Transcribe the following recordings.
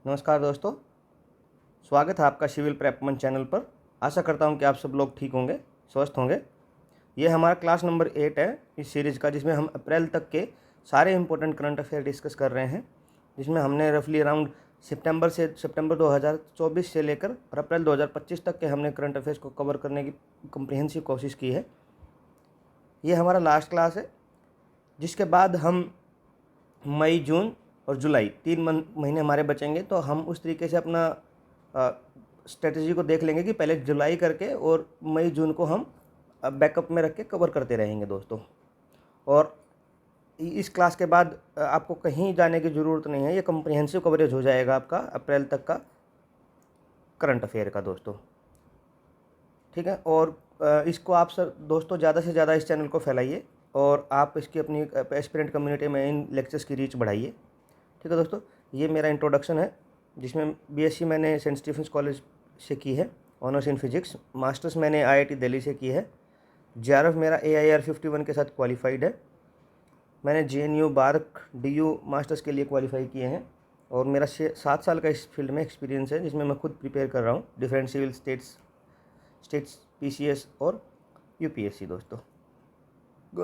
नमस्कार दोस्तों, स्वागत है आपका सिविल प्रेप मंच चैनल पर। आशा करता हूं कि आप सब लोग ठीक होंगे, स्वस्थ होंगे। ये हमारा क्लास नंबर 8 है इस सीरीज़ का, जिसमें हम अप्रैल तक के सारे इंपॉर्टेंट करंट अफेयर डिस्कस कर रहे हैं। जिसमें हमने रफली अराउंड सितंबर 2024 से लेकर और अप्रैल 2025 तक के हमने करंट अफेयर्स को कवर करने की कम्प्रिहेंसिव कोशिश की है। ये हमारा लास्ट क्लास है, जिसके बाद हम मई, जून और जुलाई 3 महीने हमारे बचेंगे। तो हम उस तरीके से अपना स्ट्रेटजी को देख लेंगे कि पहले जुलाई करके और मई, जून को हम बैकअप में रख के कवर करते रहेंगे दोस्तों। और इस क्लास के बाद आपको कहीं जाने की ज़रूरत नहीं है, ये कम्प्रिहेंसिव कवरेज हो जाएगा आपका अप्रैल तक का करंट अफेयर का दोस्तों, ठीक है। और इसको आप सर दोस्तों ज़्यादा से ज़्यादा इस चैनल को फैलाइए और आप इसकी अपनी एस्पिरेंट कम्युनिटी में इन लेक्चर्स की रीच बढ़ाइए, ठीक है दोस्तों। ये मेरा इंट्रोडक्शन है, जिसमें बीएससी मैंने सेंट स्टीफेंस कॉलेज से की है, ऑनर्स इन फिजिक्स। मास्टर्स मैंने आईआईटी दिल्ली से की है। जेआरएफ मेरा AIR 51 के साथ क्वालिफाइड है। मैंने JNU बार्क DU मास्टर्स के लिए क्वालिफाई किए हैं और मेरा 7 साल का इस फील्ड में एक्सपीरियंस है, जिसमें मैं खुद प्रिपेयर कर रहा हूँ डिफरेंट सिविल स्टेट्स PCS और UPSC दोस्तों।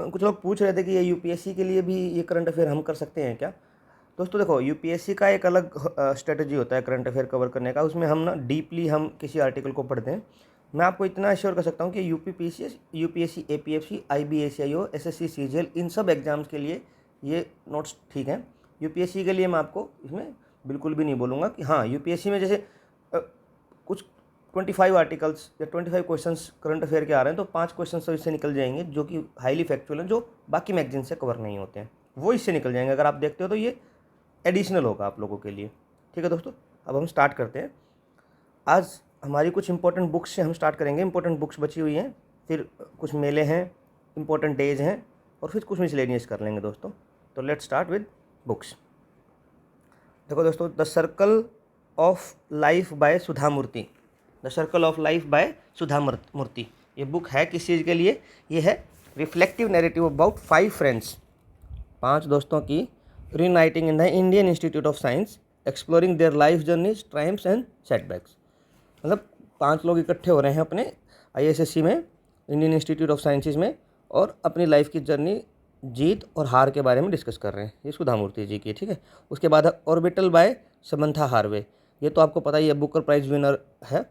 कुछ लोग पूछ रहे थे कि ये UPSC के लिए भी ये करंट अफेयर हम कर सकते हैं क्या। दोस्तों देखो, UPSC का एक अलग स्ट्रेटजी होता है करंट अफेयर कवर करने का। उसमें हम ना डीपली हम किसी आर्टिकल को पढ़ते हैं। मैं आपको इतना एश्योर कर सकता हूँ कि UPSC APFC IBACIO SSC CGL इन सब एग्जाम्स के लिए ये नोट्स ठीक हैं। UPSC के लिए मैं आपको इसमें बिल्कुल भी नहीं बोलूँगा कि हाँ, UPSC में जैसे कुछ 25 आर्टिकल्स या 25 क्वेश्चंस करंट अफेयर के आ रहे हैं, तो 5 क्वेश्चन तो इससे निकल जाएंगे जो कि हाईली फैक्चुअल हैं, जो बाकी मैगजीन से कवर नहीं होते हैं, वो इससे निकल जाएंगे। अगर आप देखते हो तो ये एडिशनल होगा आप लोगों के लिए, ठीक है दोस्तों। अब हम स्टार्ट करते हैं। आज हमारी कुछ इंपॉर्टेंट बुक्स से हम स्टार्ट करेंगे। इंपॉर्टेंट बुक्स बची हुई हैं, फिर कुछ मेले हैं, इंपॉर्टेंट डेज हैं, और फिर कुछ मिसलेनियस कर लेंगे दोस्तों। तो लेट्स स्टार्ट विद बुक्स। देखो दोस्तों, the circle of life by Sudha Murty. The circle of life by Sudha Murty ये बुक है किस चीज़ के लिए? ये है रिफ्लेक्टिव नैरेटिव अबाउट 5 फ्रेंड्स, 5 दोस्तों की reuniting in the Indian Institute of Science, exploring their life journeys, triumphs and setbacks. मतलब 5 लोग इकट्ठे हो रहे हैं अपने ISSC में, इंडियन इंस्टीट्यूट ऑफ साइंसेज में, और अपनी लाइफ की जर्नी, जीत और हार के बारे में डिस्कस कर रहे हैं। ये सुधा मूर्ति जी की, ठीक है। उसके बाद है ऑर्बिटल बाय समंथा हार्वे। ये तो आपको पता ही है, बुकर प्राइज विनर है,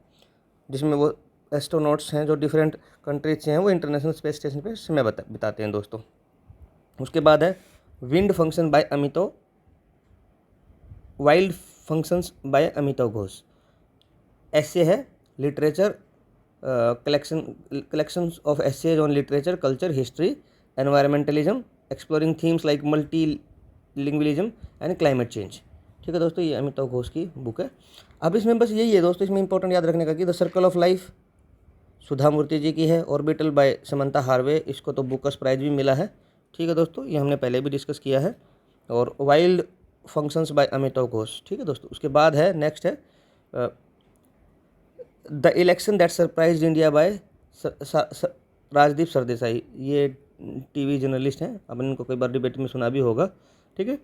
जिसमें वो एस्ट्रोनॉट्स हैं जो डिफरेंट कंट्रीज से हैं, वो इंटरनेशनल स्पेस स्टेशन पर समय बिताते हैं दोस्तों। उसके बाद है wind function by Amitav, wild functions by Amitav Ghosh. ऐसे है literature collections of essays on literature, culture, history, environmentalism, exploring themes like multilingualism and climate change, ठीक है दोस्तों। ये अमिताभ घोष की बुक है। अब इसमें बस यही है दोस्तों, इसमें इंपॉर्टेंट याद रखने का कि द सर्कल ऑफ लाइफ सुधा मूर्ति जी की है, ऑर्बिटल बाय समंथा हार्वे, इसको तो बुकर्स प्राइज भी मिला है, ठीक है दोस्तों। ये हमने पहले भी डिस्कस किया है। और wild functions by Amitabh Ghosh, ठीक है दोस्तों। उसके बाद है नेक्स्ट है the election that surprised India by Rajdeep Sardesai. ये TV जर्नलिस्ट हैं, अपन इनको कई बार डिबेट में सुना भी होगा, ठीक है।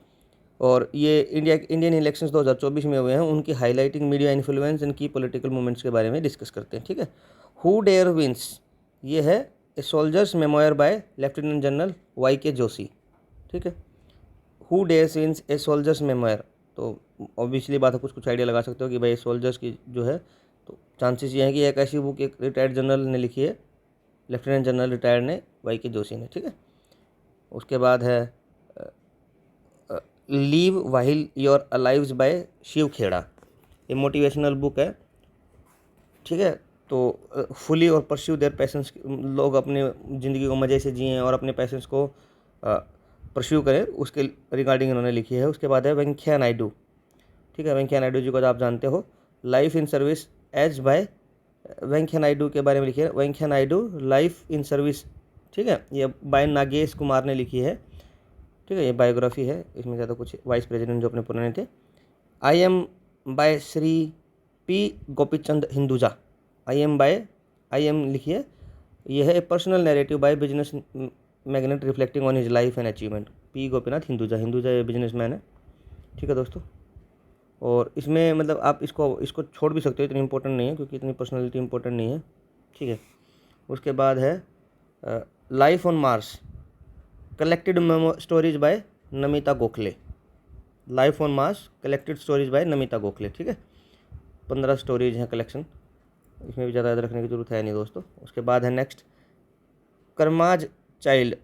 और ये इंडियन इलेक्शंस 2024 में हुए हैं, उनकी हाईलाइटिंग मीडिया इन्फ्लुएंस एंड की पॉलिटिकल मूवमेंट्स के बारे में डिस्कस करते हैं, ठीक है। हु डेयर विंस, ये है a soldier's memoir by lieutenant general YK Joshi, ठीक है। Who dares wins a soldier's memoir, तो ऑब्वियसली बात है, कुछ आइडिया लगा सकते हो कि भाई सोल्जर्स की जो है, तो चांसेस ये हैं कि एक ऐसी बुक एक रिटायर्ड जनरल ने लिखी है, लेफ्टिनेंट जनरल रिटायर्ड ने, YK जोशी ने, ठीक है। उसके बाद है live while your alives by Shiv Khera. ये मोटिवेशनल बुक है, ठीक है। तो फुली और परस्यू देयर पैशंस, लोग अपने ज़िंदगी को मज़े से जिएँ और अपने पैशंस को परस्यू करें, उसके रिगार्डिंग इन्होंने लिखी है। उसके बाद है वेंकैया नायडू, ठीक है। वेंकैया नायडू जी को तो आप जानते हो, life in service as by Venkaiah Naidu के बारे में लिखी है, Venkaiah Naidu life in service, ठीक है। ये बाय नागेश कुमार ने लिखी है, ठीक है। ये बायोग्राफी है, इसमें ज़्यादा कुछ वाइस प्रेसिडेंट जो अपने पुराने थे। I am by Shri P Gopichand Hinduja, I am लिखिए। ये है a personal narrative by business magnate reflecting on his life and achievement, P Gopinath Hinduja. Hinduja ये बिजनेसमैन है, ठीक है दोस्तों। और इसमें मतलब आप इसको छोड़ भी सकते हो, इतनी इंपॉर्टेंट नहीं है क्योंकि इतनी पर्सनैलिटी इंपॉर्टेंट नहीं है, ठीक है। उसके बाद है life on Mars collected memo stories bye Namita Gokhale. Life on Mars collected stories bye Namita Gokhale, ठीक है। 15 स्टोरीज हैं कलेक्शन, इसमें भी ज़्यादा याद रखने की जरूरत है नहीं दोस्तों। उसके बाद है next karma's child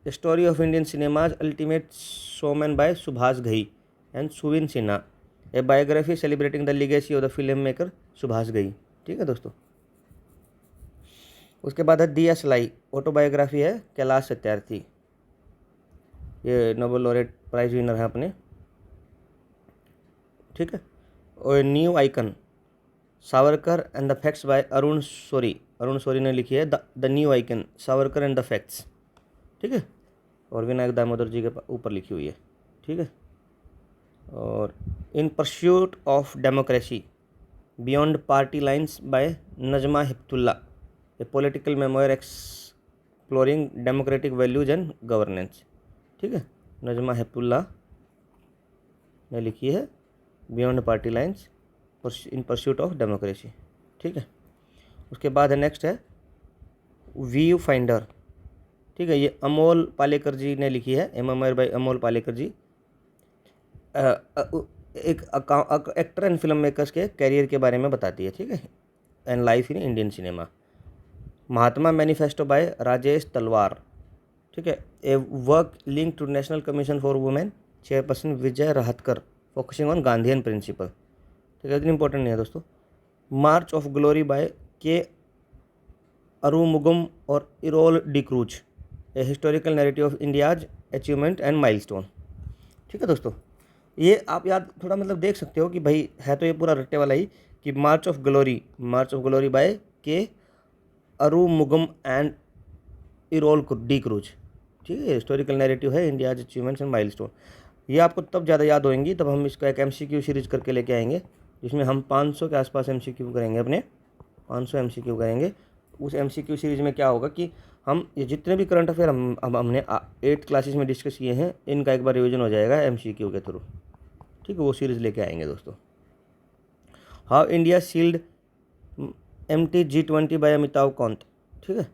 story of Indian cinema's ultimate showman by Subhash Ghai and Suveen Sinha, a biography celebrating the legacy of the filmmaker Subhash Ghai, ठीक है दोस्तों। उसके बाद है दिया सलाई ऑटोबायोग्राफी है कैलाश सत्यार्थी, ये नोबेल लॉरेट प्राइज विनर है अपने, ठीक है। और new icon Savarkar and the facts by Arun Shourie ने लिखी है the new icon Savarkar and the facts, ठीक है। और विनायक दामोदर जी के ऊपर लिखी हुई है, ठीक है। और in pursuit of democracy beyond party lines by Najma Heptulla, a political memoir exploring democratic values and governance, ठीक है। नजमा हिप्तुल्ला ने लिखी है beyond party lines in pursuit of democracy, ठीक है। उसके बाद है नेक्स्ट है व्यू फाइंडर, ठीक है। ये अमोल पालेकर जी ने लिखी है, एमएमआर बाय अमोल पालेकर जी। एक एक्टर एंड फिल्म मेकर्स के कैरियर के बारे में बताती है, ठीक है, and life in Indian cinema. Mahatma manifesto by Rajesh Talwar, ठीक है। A work link to national commission for women chairperson Vijay Rahatkar focusing on Gandhian principle, ठीक है, इतनी इंपॉर्टेंट नहीं है दोस्तों। मार्च of glory bye K Arumugam और Errol D'Cruz, a historical narrative of India's achievement and milestone, ठीक है दोस्तों। ये आप याद थोड़ा मतलब देख सकते हो कि भाई है तो ये पूरा रट्टे वाला ही कि मार्च of glory bye K Arumugam and इरोल D'Cruz, ठीक है। हिस्टोरिकल नैरेटिव है इंडियाज अचीवमेंट्स एंड माइलस्टोन। ये आपको तब ज़्यादा याद होंगी तब हम इसका एक MCQ सीरीज करके लेके आएंगे जिसमें हम 500 के आसपास MCQ करेंगे, अपने 500 MCQ करेंगे। उस MCQ सीरीज में क्या होगा कि हम ये जितने भी करंट अफेयर हमने 8 क्लासेस में डिस्कस किए हैं इनका एक बार रिवीजन हो जाएगा MCQ के थ्रू, ठीक है। वो सीरीज़ लेके आएंगे दोस्तों। How India sealed MT G20 by Amitabh Kant, ठीक है।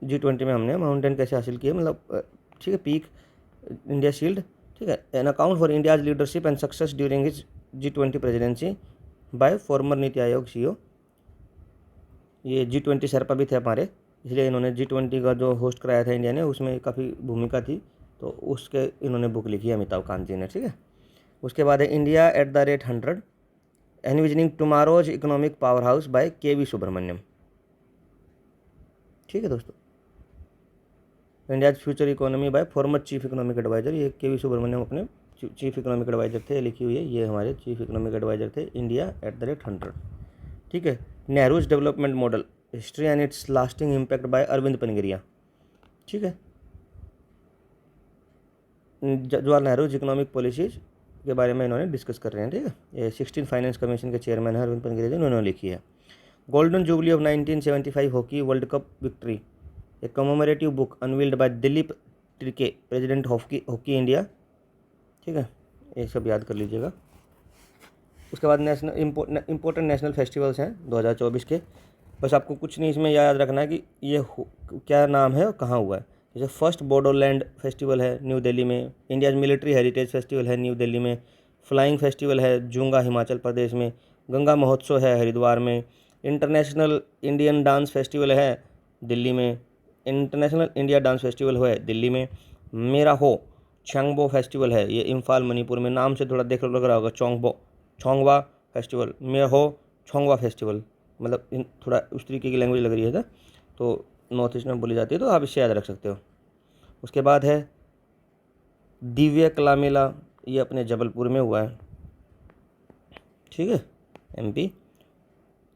G20 में हमने माउंटेन कैसे हासिल किए, मतलब ठीक है, पीक इंडिया शील्ड, ठीक है। An account for India's leadership and success during his G20 presidency bye farmer NITI Aayog CEO। ये G20 शेरपा भी थे हमारे, इसलिए इन्होंने G20 का जो होस्ट कराया था इंडिया ने उसमें काफ़ी भूमिका थी, तो उसके इन्होंने बुक लिखी है अमिताभ कांत जी ने, ठीक है। उसके बाद है India at the rate 100 envisioning tomorrow's economic powerhouse by KV Subramanian, ठीक है दोस्तों। India's future economy by former chief economic adviser, ये KV सुब्रमण्यम अपने चीफ इकोनॉमिक एडवाइजर थे, लिखी हुई है, ये हमारे चीफ इकोनॉमिक एडवाइजर थे इंडिया एट द रेट 100, ठीक है। Nehru's development model history and its lasting impact by Arvind Panagariya, ठीक है। जवाहरलाल नेहरू इकोनॉमिक पॉलिसीज के बारे में इन्होंने डिस्कस कर रहे हैं, ठीक है। ये 16 फाइनेंस कमीशन के चेयरमैन है अरविंद पनगिरिया जी, उन्होंने लिखी है। Golden jubilee of 1975 hockey world cup victory, a commemorative book unveiled by Dilip Tirkey president hockey India, ठीक है। ये सब याद कर लीजिएगा। उसके बाद नेशनल इम्पोर्टेंट नेशनल फेस्टिवल्स हैं 2024 के, बस आपको कुछ नहीं इसमें याद रखना है कि ये क्या नाम है और कहाँ हुआ है। जैसे फर्स्ट बोडोलैंड फेस्टिवल है न्यू दिल्ली में, इंडियाज मिलिट्री हेरिटेज फेस्टिवल है न्यू दिल्ली में, फ्लाइंग फेस्टिवल है जूंगा हिमाचल प्रदेश में, गंगा महोत्सव है हरिद्वार में, इंटरनेशनल इंडियन डांस फेस्टिवल है दिल्ली में, इंटरनेशनल इंडिया डांस फेस्टिवल हुआ है दिल्ली में, मेरा हो छंगबो फेस्टिवल है ये इम्फाल मणिपुर में, नाम से थोड़ा देख लग रहा होगा छोंगवा फेस्टिवल, मेरा हो छोंगवा फेस्टिवल, मतलब थोड़ा उस तरीके की लैंग्वेज लग रही है था, तो नॉर्थ ईस्ट में बोली जाती है, तो आप इससे याद रख सकते हो। उसके बाद है दिव्य कला मेला, ये अपने जबलपुर में हुआ है, ठीक है, MP।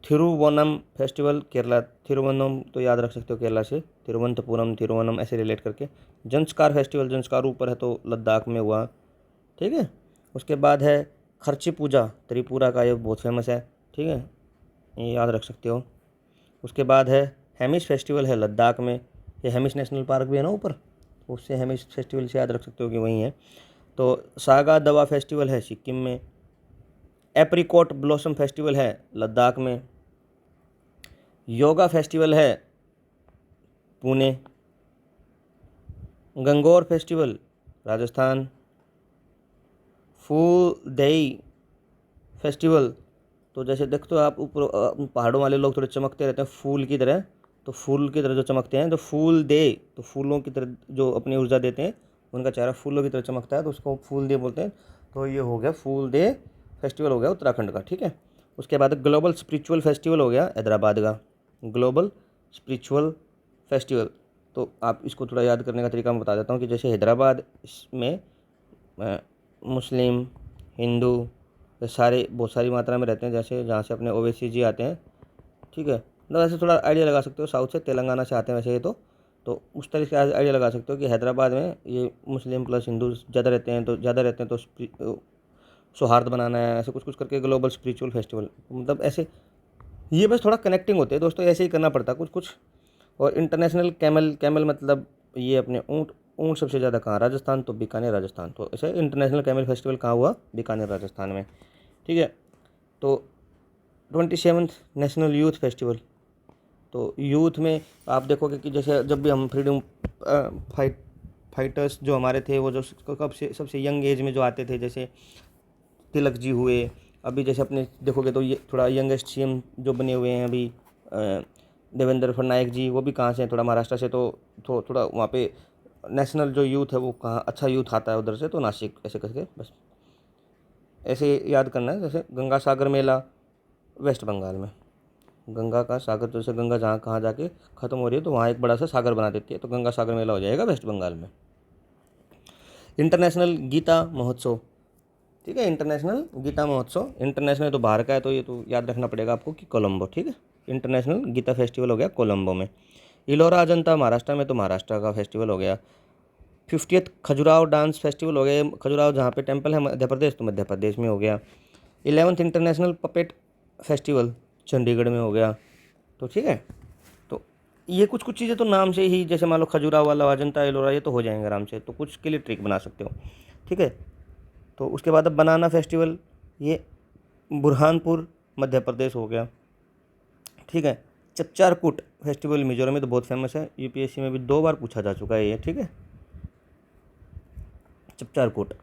थिरुवनम फेस्टिवल केरला, थिरुवनम तो याद रख सकते हो केरला से, तिरुवनंतपुरम थिरुवनम ऐसे रिलेट करके। जंस्कार फेस्टिवल, जंस्कार ऊपर है तो लद्दाख में हुआ, ठीक है। उसके बाद है खर्ची पूजा त्रिपुरा का, ये बहुत फेमस है, ठीक है, ये याद रख सकते हो। उसके बाद है हेमिस फेस्टिवल है लद्दाख में, ये हेमिस नेशनल पार्क भी है ना ऊपर, उससे हेमिस फेस्टिवल से याद रख सकते हो कि वहीं है। तो सागा दवा फेस्टिवल है सिक्किम में। एप्रिकॉट ब्लॉसम फेस्टिवल है लद्दाख में। योगा फेस्टिवल है पुणे। गंगौर फेस्टिवल राजस्थान। फूल देई फेस्टिवल, तो जैसे देखते हो आप ऊपर पहाड़ों वाले लोग थोड़े चमकते रहते हैं फूल की तरह, तो फूल की तरह जो चमकते हैं, तो फूल दे, तो फूलों की तरह जो अपनी ऊर्जा देते हैं, उनका चेहरा फूलों की तरह चमकता है, तो उसको फूल दे बोलते हैं। तो ये हो गया फूल दे फेस्टिवल हो गया उत्तराखंड का, ठीक है। उसके बाद ग्लोबल स्पिरिचुअल फेस्टिवल हो गया हैदराबाद का, ग्लोबल स्पिरिचुअल फेस्टिवल। तो आप इसको थोड़ा याद करने का तरीका मैं बता देता हूँ कि जैसे हैदराबाद में मुस्लिम, हिंदू सारे बहुत सारी मात्रा में रहते हैं, जैसे जहाँ से अपने ओवैसी जी आते हैं, ठीक है। तो वैसे थोड़ा आइडिया लगा सकते हो, साउथ से तेलंगाना से आते हैं वैसे ये तो उस तरीके से आइडिया लगा सकते हो कि हैदराबाद में ये मुस्लिम प्लस हिंदू ज़्यादा रहते हैं, तो सौहार्द बनाना है, ऐसे कुछ कुछ करके ग्लोबल स्पिरिचुअल फेस्टिवल, मतलब ऐसे ये बस थोड़ा कनेक्टिंग होते हैं दोस्तों, ऐसे ही करना पड़ता कुछ कुछ। और इंटरनेशनल कैमल मतलब ये अपने ऊँट सबसे ज़्यादा कहाँ, राजस्थान, तो बीकानेर राजस्थान। तो ऐसे इंटरनेशनल कैमल फेस्टिवल कहाँ हुआ, बीकानेर राजस्थान में, ठीक है। तो 27th नेशनल यूथ फेस्टिवल, तो यूथ में आप देखोगे कि जैसे जब भी हम फ्रीडम फाइटर्स जो हमारे थे, वो जो कब से सबसे यंग एज में जो आते थे, जैसे तिलक जी हुए, अभी जैसे अपने देखोगे तो ये थोड़ा यंगेस्ट सीएम जो बने हुए हैं अभी देवेंद्र फडणवीस जी, वो भी कहाँ से हैं, थोड़ा महाराष्ट्र से। तो थोड़ा वहाँ पे नेशनल जो यूथ है वो कहाँ अच्छा यूथ आता है उधर से, तो नासिक, ऐसे करके बस ऐसे याद करना है। जैसे गंगा सागर मेला वेस्ट बंगाल में, गंगा का सागर, जैसे गंगा जहाँ कहाँ जाके ख़त्म हो रही है तो वहाँ एक बड़ा सा सागर बना देती है, तो गंगा सागर मेला हो जाएगा वेस्ट बंगाल में। इंटरनेशनल गीता महोत्सव, ठीक है, इंटरनेशनल गीता महोत्सव, इंटरनेशनल तो बाहर का है, तो ये तो याद रखना पड़ेगा आपको कि कोलंबो, ठीक है। इंटरनेशनल गीता फेस्टिवल हो गया कोलंबो में। इलोरा अजंता महाराष्ट्र में, तो महाराष्ट्र का फेस्टिवल हो गया। 50th खजुराहो डांस फेस्टिवल हो गया, खजुराहो जहाँ पे टेम्पल है मध्य प्रदेश, तो मध्य प्रदेश में हो गया। 11th international puppet festival Chandigarh में हो गया, तो ठीक है। तो ये कुछ कुछ चीज़ें तो नाम से ही, जैसे मान लो खजुराहो वाला, अजंता, एलोरा, ये तो हो जाएंगे आराम से, तो कुछ के लिए ट्रिक बना सकते हो, ठीक है। तो उसके बाद अब बनाना फेस्टिवल, ये बुरहानपुर मध्य प्रदेश हो गया, ठीक है। चपचारकूट फेस्टिवल मिजोरम में, तो बहुत फेमस है, यूपीएससी में भी 2 बार पूछा जा चुका है ये, ठीक है, चपचारकूट।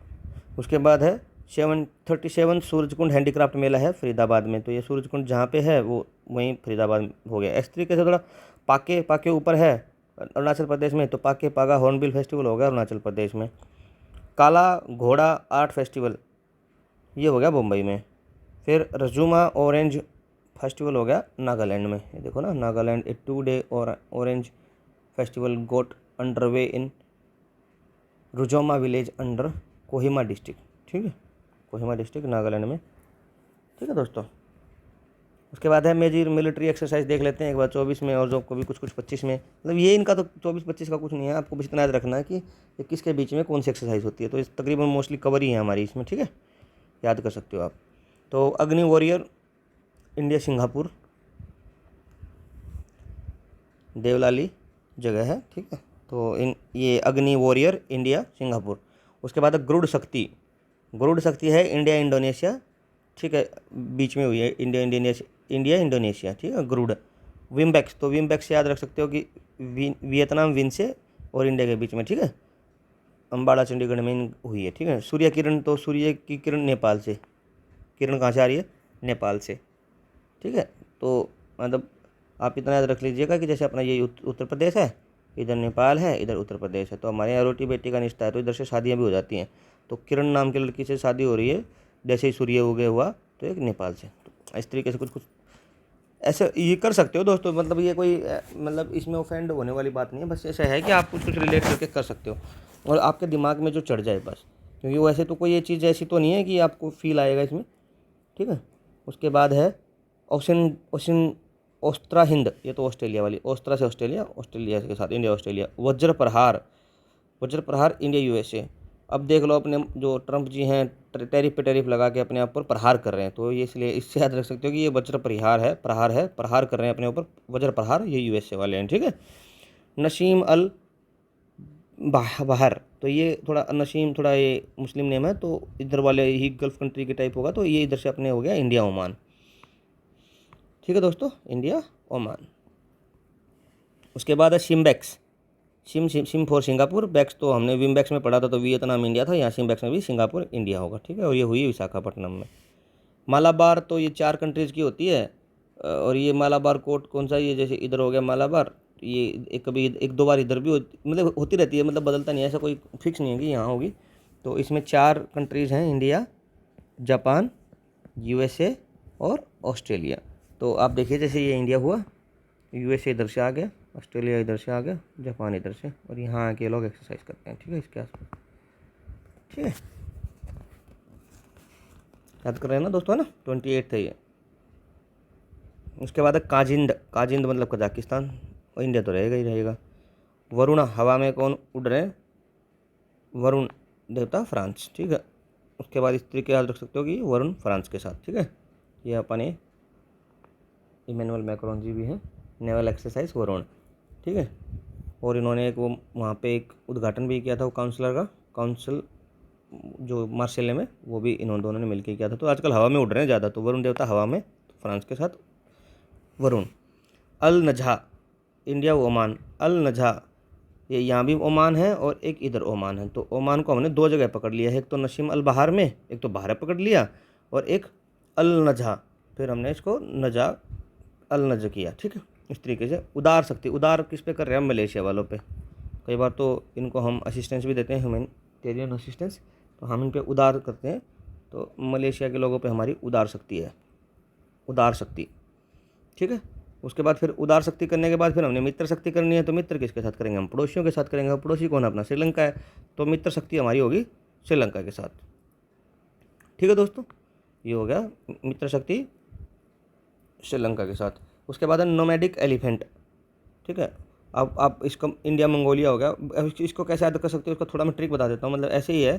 उसके बाद है 37 सूरजकुंड हैंडीक्राफ्ट मेला है फरीदाबाद में, तो ये सूरजकुंड जहाँ पे है वो वहीं फरीदाबाद हो गया। इस तरीके से थोड़ा पाके ऊपर है अरुणाचल प्रदेश में, तो पाके पागा हॉर्नबिल फेस्टिवल हो गया अरुणाचल प्रदेश में। काला घोड़ा आर्ट फेस्टिवल ये हो गया मुंबई में। फिर रजुमा ऑरेंज फेस्टिवल हो गया नागालैंड में, ये देखो ना, नागालैंड, ए 2 डे और ऑरेंज फेस्टिवल गोट अंडरवे इन रुजोमा विलेज अंडर कोहिमा डिस्ट्रिक्ट, ठीक है, कोहिमा डिस्ट्रिक्ट नागालैंड में, ठीक है दोस्तों। उसके बाद है मेजर मिलिट्री एक्सरसाइज देख लेते हैं एक बार 24 में, और जो कभी कुछ 25 में, मतलब ये इनका तो 24-25 का कुछ नहीं है, आपको बस इतना याद रखना है कि ये किसके बीच में कौन सी एक्सरसाइज होती है, तो इस तकरीबन मोस्टली कवर ही है हमारी इसमें, ठीक है, याद कर सकते हो आप। तो अग्नि वॉरियर इंडिया सिंगापुर, देवलाली जगह है, ठीक है, तो ये अग्नि वॉरियर इंडिया सिंगापुर। उसके बाद गरुड़ शक्ति है इंडिया इंडोनेशिया, ठीक है, बीच में हुई है इंडिया इंडोनेशिया, ठीक है, गरुड़। विम्बेक्स, तो विम्बेक्स याद रख सकते हो कि वियतनाम विन से और इंडिया के बीच में, ठीक है, अम्बाड़ा चंडीगढ़ में हुई है, ठीक है। सूर्य किरण, तो सूर्य की किरण नेपाल से, किरण कहाँ से आ रही है, नेपाल से, ठीक है। तो मतलब आप इतना याद रख लीजिएगा कि जैसे अपना ये उत्तर प्रदेश है, इधर नेपाल है, इधर उत्तर प्रदेश है, तो हमारे यहाँ रोटी बेटी का रिश्ता है, तो इधर से शादियाँ भी हो जाती हैं। तो किरण नाम की लड़की से शादी हो रही है, जैसे ही सूर्य उदय हुआ तो एक नेपाल से, तो इस तरीके से कुछ कुछ ऐसे ये कर सकते हो दोस्तों, मतलब ये कोई मतलब इसमें ऑफेंड होने वाली बात नहीं है, बस ऐसा है कि आप कुछ कुछ रिलेट करके कर सकते हो और आपके दिमाग में जो चढ़ जाए बस, क्योंकि वैसे तो कोई ये चीज़ ऐसी तो नहीं है कि आपको फील आएगा इसमें, ठीक है। उसके बाद है ओशन ओस्त्रा हिंद, ये तो ऑस्ट्रेलिया वाली, ओस्त्रा से ऑस्ट्रेलिया, ऑस्ट्रेलिया के साथ इंडिया ऑस्ट्रेलिया। वज्र प्रहार इंडिया यूएसए। अब देख लो अपने जो ट्रंप जी हैं टैरिफ पे टैरिफ लगा के अपने आप पर प्रहार कर रहे हैं, तो ये इसलिए इससे याद रख सकते हो कि ये वज्र प्रहार कर रहे हैं अपने ऊपर, वज्र प्रहार, ये यूएसए वाले हैं, ठीक है। नसीम अल बाहर, तो ये थोड़ा नसीम, थोड़ा ये मुस्लिम नेम है, तो इधर वाले ही गल्फ़ कंट्री के टाइप होगा, तो ये इधर से अपने हो गया इंडिया ओमान। ठीक है दोस्तों, इंडिया ओमान। उसके बाद है सिम्बेक्स। सिम फॉर सिंगापुर, बैक्स तो हमने विमबैक्स में पढ़ा था, तो वियतनाम इंडिया था, यहाँ सिम्बैक्स में भी सिंगापुर इंडिया होगा। ठीक है, और ये हुई विशाखापट्टनम में। मालाबार तो ये 4 कंट्रीज़ की होती है, और ये मालाबार कोर्ट कौन सा, ये जैसे इधर हो गया मालाबार, ये एक कभी एक दो बार इधर भी मतलब होती रहती है, मतलब बदलता नहीं है, ऐसा कोई फिक्स नहीं है कि यहाँ होगी। तो इसमें 4 कंट्रीज़ हैं, इंडिया, जापान, यूएसए और ऑस्ट्रेलिया। तो आप देखिए, जैसे ये इंडिया हुआ, यूएसए इधर से आ गया, ऑस्ट्रेलिया इधर से आ गया, जापान इधर से, और यहाँ आके लोग एक्सरसाइज करते हैं। ठीक है, इसके आसपास। ठीक है, याद कर रहे हैं ना दोस्तों, है ना, 28 है ये। उसके बाद है काजिंद। काजिंद मतलब कजाकिस्तान, और इंडिया तो रहेगा ही रहेगा। वरुण, हवा में कौन उड़ रहे हैं, वरुण देवता फ्रांस। ठीक है, उसके बाद इस तरीके याद रख सकते हो कि वरुण फ्रांस के साथ। ठीक है, ये अपने इमैनुअल मैक्रोन जी भी हैं, नेवल एक्सरसाइज वरुण। ठीक है, और इन्होंने एक वो वहाँ पे एक उद्घाटन भी किया था, वो काउंसलर का, काउंसिल जो मार्शेले में, वो भी इन्होंने दोनों ने मिलकर किया था। तो आजकल हवा में उड़ रहे हैं ज़्यादा, तो वरुण देवता हवा में, तो फ्रांस के साथ वरुण। अल नजहा, इंडिया ओमान। अल नजहा, ये यहाँ भी ओमान है और एक इधर ओमान है। तो ओमान को हमने 2 जगह पकड़ लिया है, एक तो नसीम अल बहार में, एक तो बाहर पकड़ लिया, और एक अल नजहा, फिर हमने इसको नजा अल नज किया। ठीक है, इस तरीके से। उदार शक्ति, उदार किस पे कर रहे हैं हम, मलेशिया वालों पे। कई बार तो इनको हम असिस्टेंस भी देते हैं, ह्यूमैनिटेरियन असिस्टेंस, तो हम इन पे उदार करते हैं। तो मलेशिया के लोगों पे हमारी उदार शक्ति है, उदार शक्ति। ठीक है, उसके बाद फिर उदार शक्ति करने के बाद फिर हमने मित्र शक्ति करनी है। तो मित्र किसके साथ करेंगे, हम पड़ोसियों के साथ करेंगे। और पड़ोसी कौन है, अपना श्रीलंका है, तो मित्र शक्ति हमारी होगी श्रीलंका के साथ। ठीक है दोस्तों, ये हो गया मित्र शक्ति श्रीलंका के साथ। उसके बाद है नोमैडिक एलिफेंट। ठीक है, अब आप इसको इंडिया मंगोलिया हो गया। अब इसको कैसे याद कर सकते हो, उसका थोड़ा मैं ट्रिक बता देता हूँ, मतलब ऐसे ही है,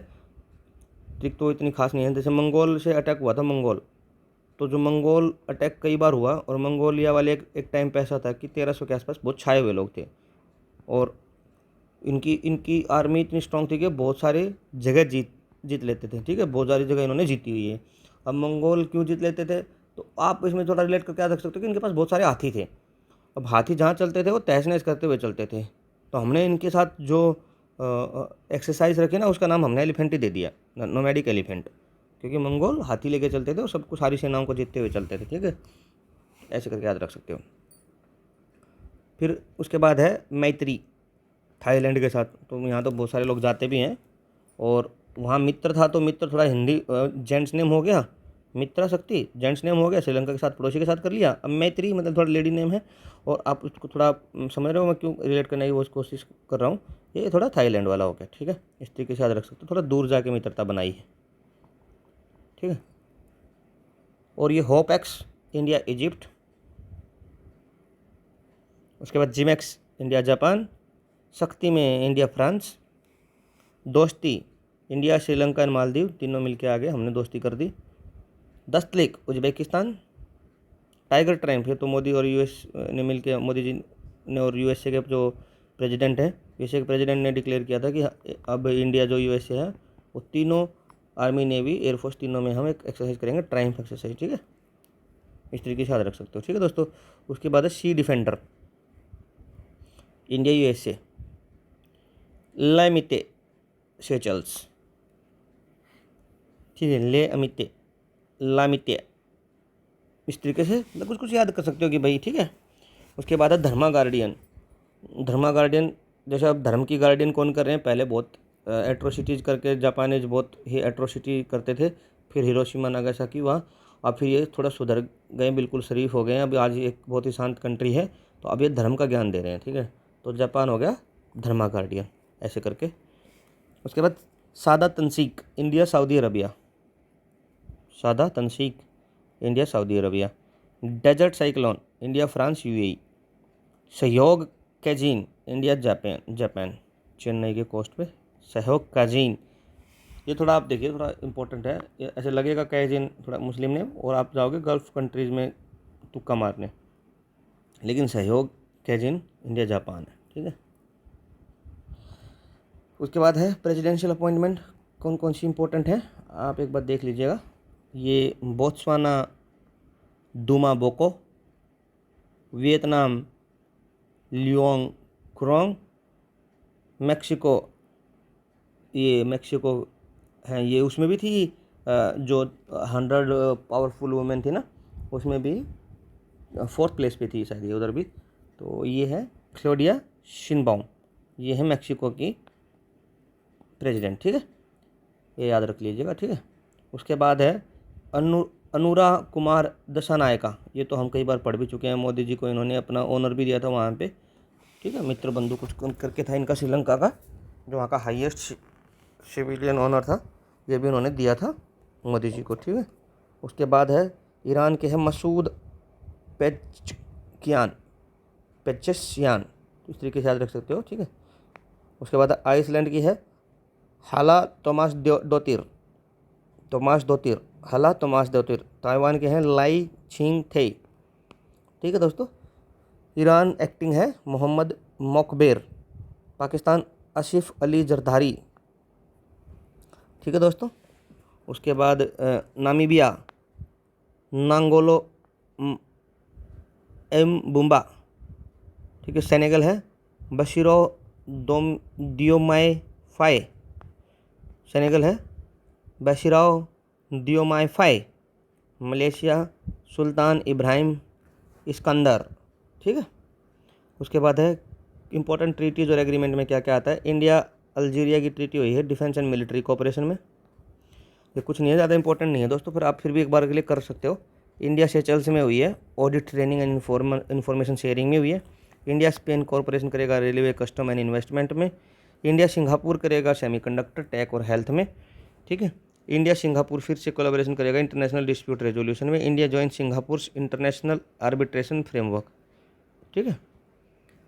ट्रिक तो इतनी खास नहीं है। जैसे मंगोल से अटैक हुआ था, मंगोल, तो जो मंगोल अटैक कई बार हुआ, और मंगोलिया वाले एक टाइम पे ऐसा था कि 1300 के आसपास बहुत छाए हुए लोग थे, और इनकी इनकी आर्मी इतनी स्ट्रांग थी कि बहुत सारे जगह जीत जीत लेते थे। ठीक है, बहुत सारी जगह इन्होंने जीती हुई है। अब मंगोल क्यों जीत लेते थे, तो आप इसमें थोड़ा रिलेट करके याद रख सकते हो कि इनके पास बहुत सारे हाथी थे। अब हाथी जहाँ चलते थे वो तहस नहस करते हुए चलते थे, तो हमने इनके साथ जो एक्सरसाइज रखी ना, उसका नाम हमने एलिफेंट ही दे दिया, नोमैडिक एलिफेंट, क्योंकि मंगोल हाथी लेके चलते थे और सबको, सारी सेनाओं को जीतते हुए चलते थे। ठीक है, ऐसे करके याद रख सकते हो। फिर उसके बाद है मैत्री, थाईलैंड के साथ। तो यहाँ तो बहुत सारे लोग जाते भी हैं, और वहाँ मित्र था, तो मित्र थोड़ा हिंदी जेंट्स नेम हो गया, मित्रा शक्ति जेंट्स नेम हो गया, श्रीलंका के साथ पड़ोसी के साथ कर लिया। अब मैत्री मतलब थोड़ा लेडी नेम है, और आप उसको थोड़ा समझ रहे हो मैं क्यों रिलेट करने की वो कोशिश कर रहा हूँ, ये थोड़ा थाईलैंड वाला हो गया। ठीक है, इस तरीके से याद रख सकते हो, थोड़ा दूर जाके मित्रता बनाई है। ठीक है, और ये होप एक्स, इंडिया इजिप्ट। उसके बाद जिमेक्स, इंडिया जापान। शक्ति में इंडिया फ्रांस। दोस्ती, इंडिया श्रीलंका एंड मालदीव, तीनों मिलके आ गए, हमने दोस्ती कर दी। दस्तलिक, उज्बेकिस्तान। टाइगर ट्रायम्फ, ये तो मोदी और यूएस ने मिलके, मोदी जी ने और यूएसए के जो प्रेसिडेंट हैं, यूएसए के प्रेसिडेंट ने डिक्लेयर किया था कि अब इंडिया जो यूएसए है, वो तीनों, आर्मी, नेवी, एयरफोर्स, तीनों में हम एक एक्सरसाइज करेंगे, ट्रायम्फ एक्सरसाइज। ठीक है, इस तरीके से याद रख सकते हो। ठीक है दोस्तों, उसके बाद है सी डिफेंडर, इंडिया यूएसए। लेमिते सेचल्स। ठीक है, ले अमिते, लामिते, इस तरीके से मतलब कुछ कुछ याद कर सकते हो कि भाई। ठीक है, उसके बाद है धर्मा गार्डियन। धर्मा गार्डियन, जैसे अब धर्म की गार्डियन कौन कर रहे हैं, पहले बहुत एट्रोसिटीज़ करके जापानीज बहुत ही एट्रोसिटी करते थे, फिर हिरोशिमा नागासाकी वहाँ, अब फिर ये थोड़ा सुधर गए, बिल्कुल शरीफ हो गए हैं, अभी आज एक बहुत ही शांत कंट्री है, तो अब ये धर्म का ज्ञान दे रहे हैं। ठीक है, तो जापान हो गया धर्मा गार्डियन, ऐसे करके। उसके बाद सादा तंसीक, इंडिया सऊदी अरबिया। सादा तंसीक, India Saudi Arabia. Desert cyclone, India France UAE. Sahyog Kaijin, India Japan Japan, Chennai के कोस्ट पे सहयोग काजीन। ये थोड़ा आप देखिए, थोड़ा इंपॉर्टेंट है, ये ऐसे लगेगा कैजीन थोड़ा मुस्लिम नेम, और आप जाओगे गल्फ़ कंट्रीज़ में तुक्का मारने, लेकिन सहयोग कैजीन इंडिया जापान है। ठीक है, उसके बाद है प्रेसिडेंशियल अपॉइंटमेंट, कौन कौन सी इंपॉर्टेंट है आप एक बार देख लीजिएगा। ये Botswana Duma Boko, Vietnam Luong Cuong, Mexico, ये मैक्सिको है, ये उसमें भी थी जो 100 पावरफुल वुमेन थी ना, उसमें भी 4th प्लेस पे थी शायद ये उधर भी। तो ये है क्लोडिया शिनबाउम, ये है मैक्सिको की प्रेसिडेंट, ठीक है, ये याद रख लीजिएगा, ठीक है। उसके बाद है अनुरा कुमार दशानायका, ये तो हम कई बार पढ़ भी चुके हैं, मोदी जी को इन्होंने अपना ऑनर भी दिया था वहाँ पे, ठीक है, मित्र बंधु कुछ करके था इनका श्रीलंका का, जो वहाँ का हाईएस्ट सिविलियन ऑनर था, ये भी उन्होंने दिया था मोदी जी को, ठीक है। उसके बाद है ईरान के हैं मसूद पेचेस्यान, इस तरीके से याद रख सकते हो, ठीक है। उसके बाद आइसलैंड की है हाला तोमास दोतिर, हाला तोमास दोतिर। ताइवान के हैं लाई छिंग थे, ठीक है दोस्तों। ईरान एक्टिंग है मोहम्मद मोकबेर, पाकिस्तान आसिफ अली जरदारी, ठीक है दोस्तों। उसके बाद नामीबिया नांगोलो एम बुम्बा, ठीक है। सेनेगल है बशीरो दियोमाय फाए, सेनेगल है बशीराओ दियोमाय फाए। मलेशिया सुल्तान इब्राहिम इस्कंदर, ठीक है। उसके बाद है इंपॉर्टेंट ट्रीटीज और एग्रीमेंट में क्या क्या आता है। इंडिया अल्जीरिया की ट्रीटी हुई है डिफेंस एंड मिलिट्री कोऑपरेशन में, ये कुछ नहीं है, ज़्यादा इंपॉर्टेंट नहीं है दोस्तों, फिर आप फिर भी एक बार के लिए कर सकते हो। इंडिया सेचल्स में हुई है audit training and information sharing में हुई है। इंडिया स्पेन कॉर्पोरेशन करेगा रेलवे कस्टम एंड इन्वेस्टमेंट में। इंडिया सिंगापुर करेगा सेमीकंडक्टर टेक और हेल्थ में, ठीक है। इंडिया सिंगापुर फिर से कोलैबोरेशन करेगा इंटरनेशनल डिस्प्यूट रेजोल्यूशन में। India join Singapore international arbitration framework, ठीक है।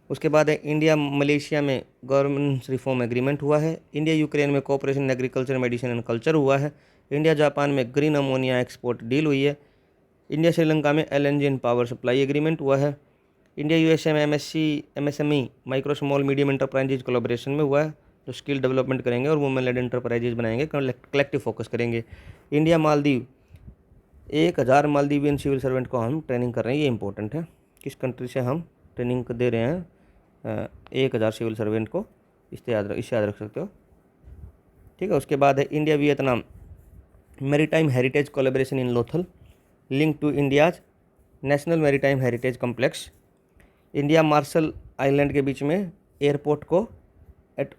उसके बाद है इंडिया मलेशिया में गवर्नेंस रिफॉर्म एग्रीमेंट हुआ है। इंडिया यूक्रेन में cooperation agriculture medicine and culture हुआ है। इंडिया जापान में ग्रीन अमोनिया एक्सपोर्ट डील हुई है। इंडिया श्रीलंका में LNG in power supply agreement हुआ है। इंडिया USA में MSME micro small medium enterprises collaboration में हुआ है, जो स्किल डेवलपमेंट करेंगे और वुमेन लेड एंटरप्राइजेज बनाएंगे, कलेक्टिव फोकस करेंगे। India Maldives 1000 Maldivian civil servant को हम ट्रेनिंग कर रहे हैं, ये इंपॉर्टेंट है, किस कंट्री से हम ट्रेनिंग दे रहे हैं 1000 सिविल सर्वेंट को, इससे याद रख सकते हो, ठीक है। उसके बाद है India Vietnam maritime heritage collaboration in Lothal link to India's national maritime heritage complex. India Marshall island के बीच में एयरपोर्ट को at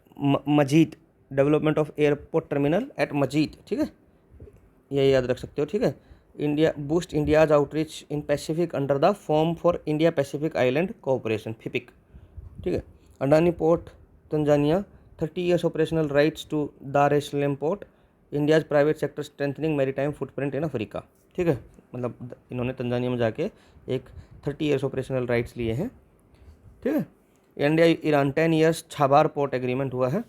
Majuro, development of airport terminal at Majuro, ठीक है, ये याद रख सकते हो, ठीक है। India boost India's outreach in Pacific under the forum for India Pacific island cooperation FIPIC, ठीक है। Adani port Tanzania 30 years operational rights to Dar S Salem port. India's private sector strengthening maritime footprint in Africa, ठीक है, मतलब इन्होंने Tanzania में जाके एक 30 years operational rights लिए हैं, ठीक है। India Iran 10 years Chabahar port agreement हुआ है।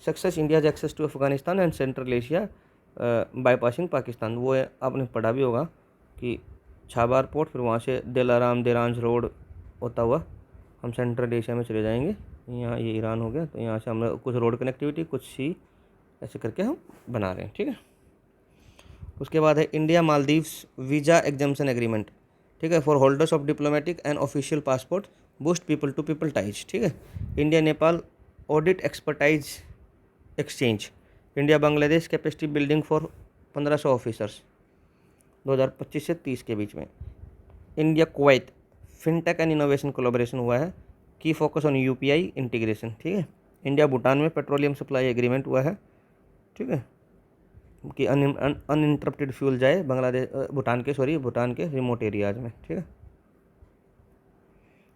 Success India's access to Afghanistan and central Asia bypassing Pakistan, वो है आपने पढ़ा भी होगा कि छाबार पोर्ट, फिर वहाँ से दिलाराम देरांज रोड होता हुआ हम सेंट्रल एशिया में चले जाएंगे। यहाँ ये ईरान हो गया, तो यहाँ से हम कुछ रोड कनेक्टिविटी, कुछ सी, ऐसे करके हम बना रहे हैं, ठीक है। उसके बाद है India Maldives visa exemption agreement, ठीक है, for holders of diplomatic and official passport boost people to people ties, ठीक है। India Nepal audit expertise exchange. India Bangladesh capacity building for 1500 officers 2025 से 30 के बीच में। India Kuwait fintech and innovation collaboration हुआ है, की फोकस ऑन UPI इंटीग्रेशन, ठीक है। इंडिया भूटान में पेट्रोलियम सप्लाई एग्रीमेंट हुआ है, ठीक है, कि अनइंटरप्टेड फ्यूल जाए भूटान के रिमोट एरियाज में, ठीक है।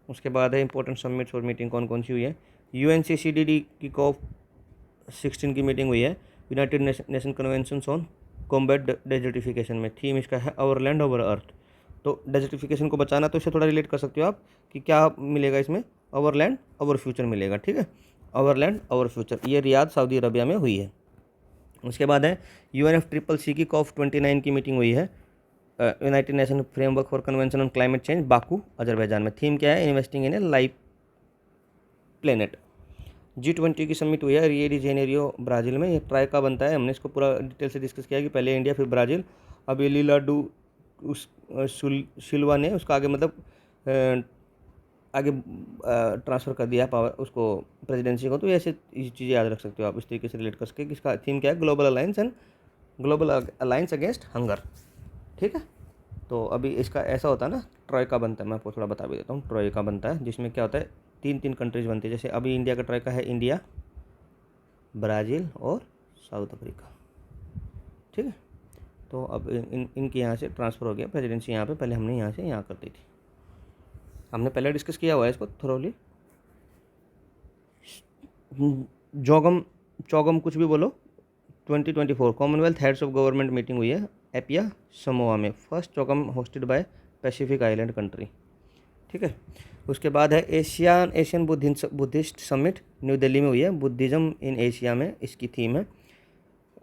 उसके बाद है इंपॉर्टेंट समिट्स और मीटिंग कौन कौन सी हुई है। UNCCDD की COP16 की मीटिंग हुई है। United nation convention on combat desertification में, थीम इसका है आवर लैंड आवर अर्थ। तो डेजर्टिफिकेशन को बचाना, तो इससे थोड़ा रिलेट कर सकते हो आप कि क्या मिलेगा इसमें, आवर लैंड आवर फ्यूचर मिलेगा, ठीक है, आवर लैंड आवर फ्यूचर। ये रियाद सऊदी अरबिया में हुई है। उसके बाद है UNFCCC की COP29 की मीटिंग हुई है, United nation framework for convention on climate change, Baku Azerbaijan में। थीम क्या है, investing in A life planet. G20 की समिट हुई है रियो डी जेनेरियो ब्राज़ील में। ये ट्राई का बनता है, हमने इसको पूरा डिटेल से डिस्कस किया कि पहले इंडिया फिर ब्राज़ील। अब ये लीलाडू उस सिल्वा ने उसका आगे मतलब आगे ट्रांसफ़र कर दिया पावर उसको, प्रेसिडेंसी को। तो ऐसे चीज़ें याद रख सकते हो आप, इस तरीके से रिलेट कर सके कि इसका थीम क्या है, ग्लोबल अलायंस अगेंस्ट हंगर। ठीक है, तो अभी इसका ऐसा होता है ना, ट्रॉयका बनता है, मैं आपको थोड़ा बता भी देता हूँ। ट्रॉयका बनता है जिसमें क्या होता है, 3 कंट्रीज़ बनती है। जैसे अभी इंडिया का ट्रॉयका है इंडिया, ब्राज़ील और साउथ अफ्रीका। ठीक है, तो अब इनके यहाँ से ट्रांसफ़र हो गया प्रेसिडेंसी यहाँ पे, पहले हमने यहाँ से यहाँ कर दी थी, हमने पहले डिस्कस किया हुआ है इसको थोरोली। जोगम चौगम कुछ भी बोलो, 2024 Commonwealth heads of government meeting हुई है एपिया समोआ में। First CHOGM hosted by Pacific island country. ठीक है, उसके बाद है Asian Buddhist summit new Delhi में हुई है। बुद्धिज़्म इन एशिया में इसकी थीम है।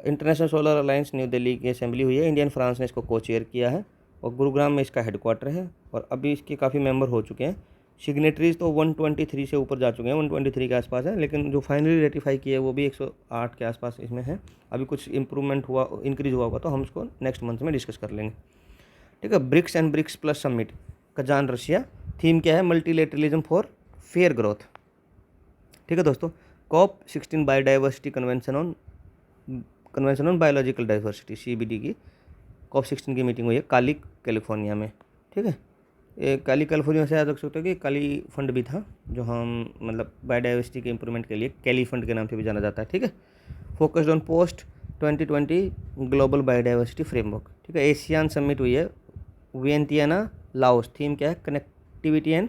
International solar alliance new Delhi की असेंबली हुई है, इंडियन फ्रांस ने इसको को चेयर किया है और गुरुग्राम में इसका हेडक्वार्टर है। और अभी इसके काफ़ी मेंबर हो चुके हैं। सिग्नेटरीज तो 123 से ऊपर जा चुके हैं, 123 के आसपास है, लेकिन जो फाइनली रेटिफाई किया है वो भी 108 के आसपास इसमें है। अभी कुछ इंप्रूवमेंट हुआ, इंक्रीज हुआ होगा तो हम उसको नेक्स्ट मंथ में डिस्कस कर लेंगे। ठीक है, BRICS and BRICS plus summit Kazan Russia. Theme क्या है, मल्टीलेटरलिज्म फॉर फेयर ग्रोथ। ठीक है दोस्तों, COP16 biodiversity convention on biological diversity CBD की COP16 की मीटिंग हुई है काली कैलिफोर्निया में। ठीक है, ये काली कैलिफोर्निया से याद रख सकते हो कि काली फंड भी था जो हम मतलब बायोडाइवर्सिटी के इंप्रूवमेंट के लिए कैली फंड के नाम से भी जाना जाता है। ठीक है, focused on post 2020 global biodiversity framework. ठीक है, एशियान समिट हुई है वियंतियाना लाओस। थीम क्या है, कनेक्टिविटी एंड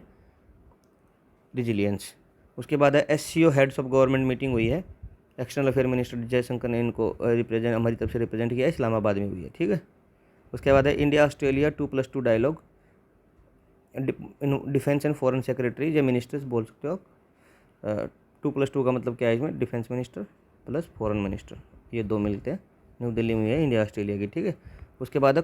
रिजिलियंस। उसके बाद है SCO heads of government meeting हुई है। एक्सटर्नल अफेयर मिनिस्टर जयशंकर ने इनको रिप्रेजेंट हमारी तरफ से रिप्रेजेंट किया है, इस्लामाबाद में हुई है। ठीक है, उसके बाद है India Australia 2+2 dialogue. Defence and foreign secretary या मिनिस्टर्स बोल सकते हो आप। 2+2 का मतलब क्या है, इसमें defence minister plus foreign minister, ये 2 मिलते हैं। न्यू दिल्ली में है इंडिया ऑस्ट्रेलिया की। ठीक है, उसके बाद है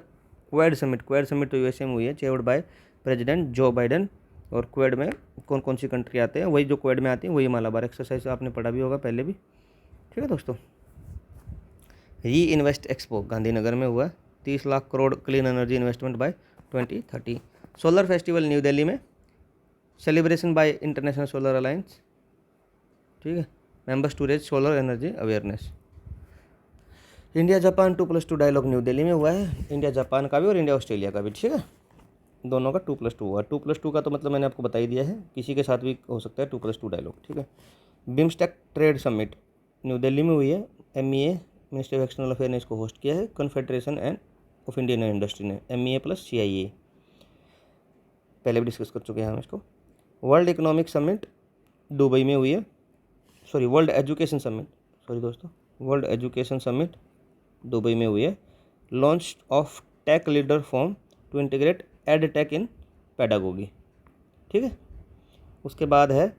क्वेड समिट तो USA में हुई है, चेयर्ड बाय प्रेसिडेंट जो बाइडन। और क्वेड में कौन कौन सी कंट्री आते हैं, वही जो क्वेड में आती हैं वही मालाबार एक्सरसाइज आपने पढ़ा भी होगा पहले भी। ठीक है दोस्तों, री इन्वेस्ट एक्सपो गांधीनगर में हुआ है, 30 lakh crore clean energy investment by 2030। Solar festival new Delhi में, celebration by international solar alliance. ठीक है, members to raise solar energy awareness. India Japan 2+2 dialogue new Delhi में हुआ है, इंडिया जापान का भी और इंडिया ऑस्ट्रेलिया का भी। ठीक है, दोनों का 2+2 हुआ। 2+2 का तो मतलब मैंने आपको बता ही दिया है, किसी के साथ भी हो सकता है 2+2 डायलॉग। ठीक है, BIMSTEC trade summit new Delhi में हुई है, MEA ministry of external affair ने इसको होस्ट किया है, confederation end of Indian industry ने, MEA प्लस CIA पहले भी डिस्कस कर चुके हैं हम इसको। वर्ल्ड इकोनॉमिक समिट दुबई में हुई है, वर्ल्ड एजुकेशन समिट दुबई में हुई है। Launch of tech leader form to integrate edtech in pedagogy. ठीक है, उसके बाद है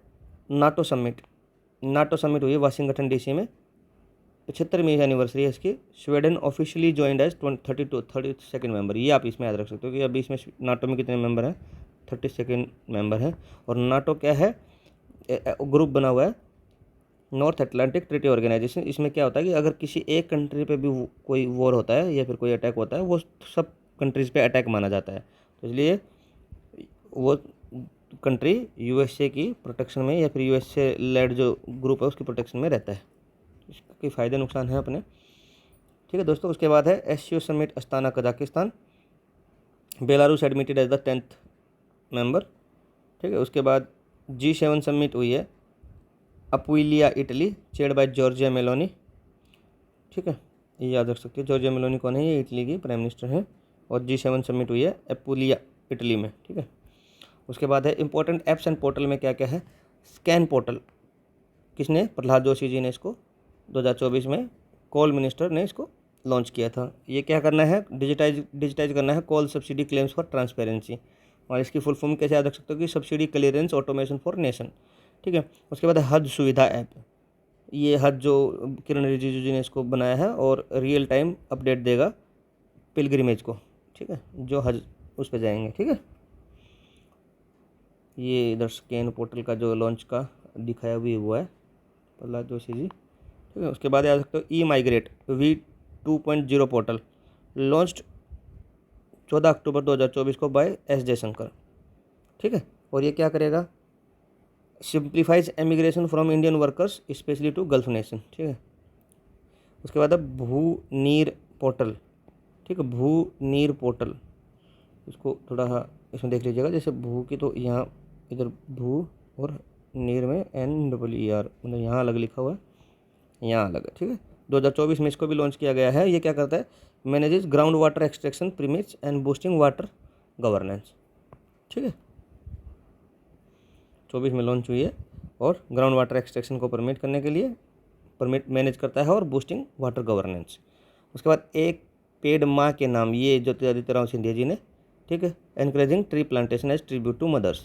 नाटो समिट हुई है वाशिंगटन DC में, 75वीं एनिवर्सरी है इसकी। Sweden officially joined as 32 member. ये आप इसमें याद रख सकते हो कि अभी इसमें नाटो में कितने मेंबर हैं, 32 मेंबर हैं। और नाटो क्या है, ग्रुप बना हुआ है नॉर्थ अटलांटिक ट्रीटी ऑर्गेनाइजेशन। इसमें क्या होता है कि अगर किसी एक कंट्री पे भी कोई वॉर होता है या फिर कोई अटैक होता है, वो सब कंट्रीज़ पे अटैक माना जाता है। तो इसलिए वो कंट्री USA की प्रोटेक्शन में या फिर USA लेड जो ग्रुप है उसकी प्रोटेक्शन में रहता है। इसके फ़ायदे नुकसान हैं अपने। ठीक है दोस्तों, उसके बाद है SCO summit Astana Kazakhstan, Belarus admitted as the 10th member. ठीक है, उसके बाद G7 समिट हुई है Apulia Italy, chaired by Giorgia Meloni. ठीक है, ये याद रख सकते हो, जॉर्जिया मेलोनी कौन है, ये इटली की प्राइम मिनिस्टर हैं। और G7 समिट हुई है अपुलिया इटली में। ठीक है, उसके बाद है इंपॉर्टेंट ऐप्स एंड पोर्टल में क्या क्या है। स्कैन पोर्टल किसने, प्रहलाद जोशी जी ने इसको 2024 में कोल मिनिस्टर ने इसको लॉन्च किया था। ये क्या करना है, डिजिटाइज करना है कोल सब्सिडी क्लेम्स फॉर ट्रांसपेरेंसी। और इसकी फुल फॉर्म कैसे याद रख सकते हो कि subsidy clearance automation for nation. ठीक है, उसके बाद हज सुविधा ऐप, ये हज जो किरण रिजिजू जी ने इसको बनाया है और रियल टाइम अपडेट देगा पिलग्रिमेज को। ठीक है, जो हज उस पर जाएंगे। ठीक है, ये इधर स्कैन पोर्टल का जो लॉन्च का दिखाया भी हुआ है प्रहलाद जोशी जी, ठीक है। उसके बाद आ सकते हो ई माइग्रेट V2.0 पोर्टल लॉन्च्ड 14 अक्टूबर 2024 को बाय एस जयशंकर, ठीक है। और ये क्या करेगा, simplifies emigration from Indian workers specially to Gulf nation, ठीक है। उसके बाद अब भू नीर पोर्टल, ठीक है, भू नीर पोर्टल, इसको थोड़ा इसमें देख लीजिएगा, जैसे भू की तो यहाँ इधर भू और नीर में NEER, मतलब यहाँ अलग लिखा हुआ है, यहाँ अलग है, ठीक है। 2024 में इसको भी लॉन्च किया गया है। ये क्या करता है, manages ground water extraction permits and boosting water governance, ठीक है। 24 में लॉन्च हुई है और ग्राउंड वाटर एक्सट्रैक्शन को परमिट करने के लिए परमिट मैनेज करता है और बूस्टिंग वाटर गवर्नेंस। उसके बाद एक पेड़ माँ के नाम, ये ज्योतिरादित्य राव सिंधिया जी ने, ठीक है। Encouraging tree plantation as tribute to mothers,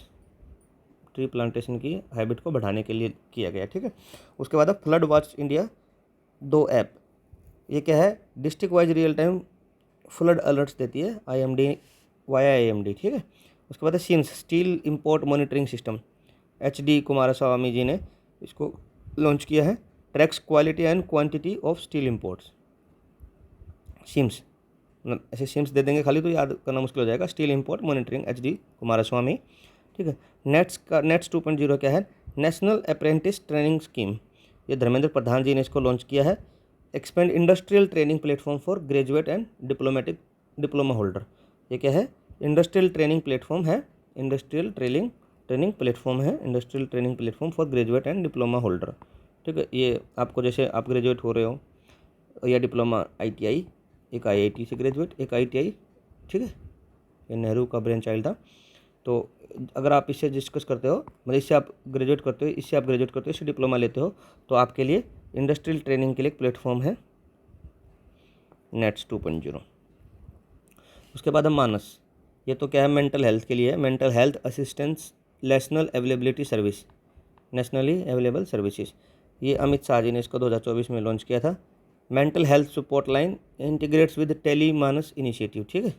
tree plantation की हैबिट को बढ़ाने के लिए किया गया, ठीक है। उसके बाद फ्लड वॉच इंडिया 2 ऐप, ये क्या है, district wise real time flood alerts देती है IMD वाया AMD, ठीक है। उसके बाद SIMS steel import monitoring system, HD Kumaraswamy ji ने इसको लॉन्च किया है। Tracks quality and quantity of steel imports, SIMS, ऐसे सिम्स दे देंगे खाली तो याद करना मुश्किल हो जाएगा। Steel import monitoring HD Kumaraswamy, ठीक है। नेट्स 2.0 क्या है, नेशनल अप्रेंटिस ट्रेनिंग स्कीम, ये धर्मेंद्र प्रधान जी ने इसको लॉन्च किया है। Expand industrial training platform for graduate and diploma holder, ये क्या है, इंडस्ट्रियल ट्रेनिंग प्लेटफॉर्म है, industrial training platform for graduate and diploma holder, ठीक है। ये आपको जैसे आप ग्रेजुएट हो रहे हो या डिप्लोमा ITI, एक IIT से ग्रेजुएट, एक ITI, ठीक है, ये नेहरू का ब्रेन चाइल्ड था। तो अगर आप इससे डिस्कस करते हो, मतलब इससे आप ग्रेजुएट करते हो, इससे डिप्लोमा लेते हो, तो आपके लिए इंडस्ट्रियल ट्रेनिंग के लिए एक प्लेटफॉर्म है नेट्स 2.0। उसके बाद हम मानस, ये तो क्या है, मेंटल हेल्थ के लिए है, mental health assistance national availability service, nationally available services, ये अमित शाह जी ने इसको 2024 में लॉन्च किया था। Mental health support line integrates with tele Manas initiative, ठीक है।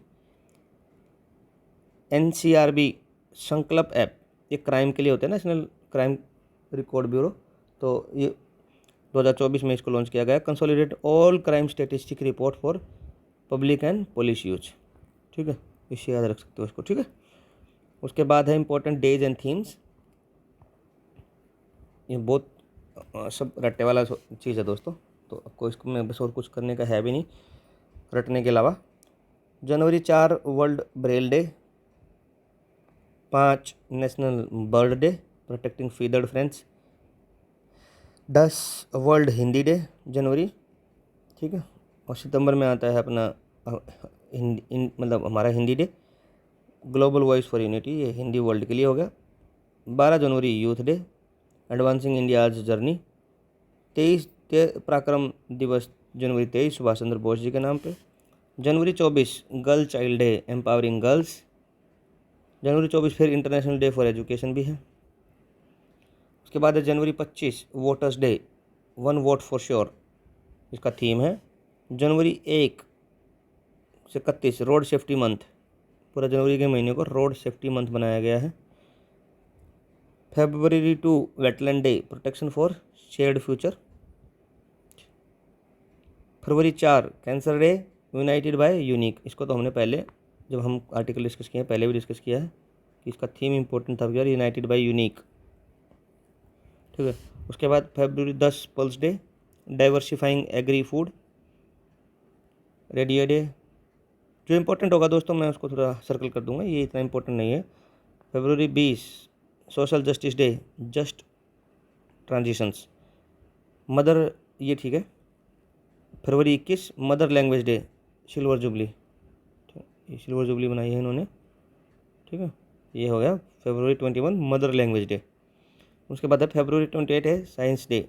NCRB संकल्प ऐप, ये क्राइम के लिए होते हैं, नेशनल क्राइम रिकॉर्ड ब्यूरो, तो ये 2024 में इसको लॉन्च किया गया। Consolidate all crime statistic report for public and police use, ठीक है, इससे याद रख सकते हो इसको, ठीक है। उसके बाद है इंपॉर्टेंट डेज एंड थीम्स, ये बहुत सब रट्टे वाला चीज़ है दोस्तों, तो आपको इसको में बस और कुछ करने का है भी नहीं रटने के अलावा। जनवरी 4 world Braille day, 5 national bird day protecting feathered friends, 10 world Hindi day जनवरी, ठीक है। और सितंबर में आता है अपना मतलब हमारा Hindi day, global voice for unity, ये हिंदी वर्ल्ड के लिए हो गया। 12 जनवरी youth day, advancing India's journey, 23 Parakram दिवस जनवरी 23 सुभाष चंद्र बोस जी के नाम पे। जनवरी 24 girl child day empowering girls, जनवरी 24 फिर इंटरनेशनल डे फॉर एजुकेशन भी है। उसके बाद है जनवरी 25 voters day, 1 vote for sure, इसका थीम है। जनवरी 1 से 31 रोड सेफ्टी मंथ, पूरा जनवरी के महीने को रोड सेफ्टी मंथ बनाया गया है। February 2 wetland day protection for shared future. फरवरी 4 cancer day united by unique, इसको तो हमने पहले जब हम आर्टिकल डिस्कस किए हैं पहले भी डिस्कस किया है कि इसका थीम इंपॉर्टेंट था यार, यूनाइटेड बाय यूनिक, ठीक है। उसके बाद February 10 pulse day, diversifying agri food, radio day. जो इंपॉर्टेंट होगा दोस्तों मैं उसको थोड़ा सर्कल कर दूंगा, ये इतना इंपॉर्टेंट नहीं है। February 20 social justice day, just transitions, mother, ये ठीक है। फरवरी 21 mother language day, silver jubilee, ये सिल्वर जुबली बनाई है इन्होंने, ठीक है, ये हो गया February 21 मदर लैंग्वेज डे। उसके बाद है February 28 है science day,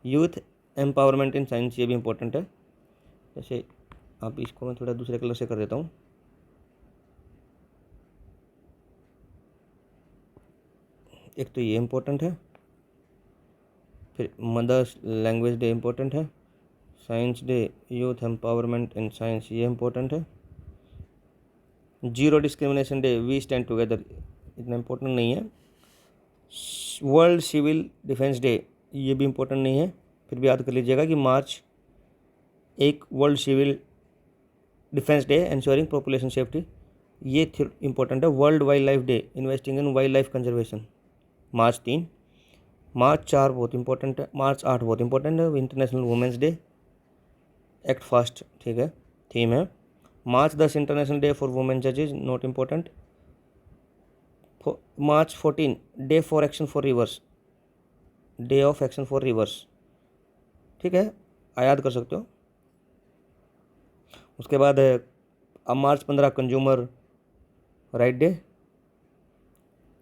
youth empowerment in science, ये भी इम्पोर्टेंट है। जैसे आप इसको मैं थोड़ा दूसरे कलर से कर देता हूँ, एक तो ये इम्पोर्टेंट है, फिर मदर्स लैंग्वेज डे इम्पोर्टेंट है, science day, youth empowerment in science, ये इम्पोर्टेंट है। Zero discrimination day, we stand together, इतना इम्पोर्टेंट नहीं है। वर्ल्ड सिविल डिफेंस डे, ये भी इम्पोर्टेंट नहीं है, फिर भी याद कर लीजिएगा कि March 1 world civil defence day ensuring population safety, ये इम्पोर्टेंट है। World wildlife day investing in wildlife conservation March 3। March 4 बहुत इंपॉर्टेंट है, मार्च 8 बहुत इंपॉर्टेंट है, international women's day, act fast, ठीक है, थीम है। March 10 international day for women जजेज, not important. March 14 day for action for rivers, day of action for rivers, ठीक है, याद कर सकते हो। उसके बाद अब March 15 consumer right day,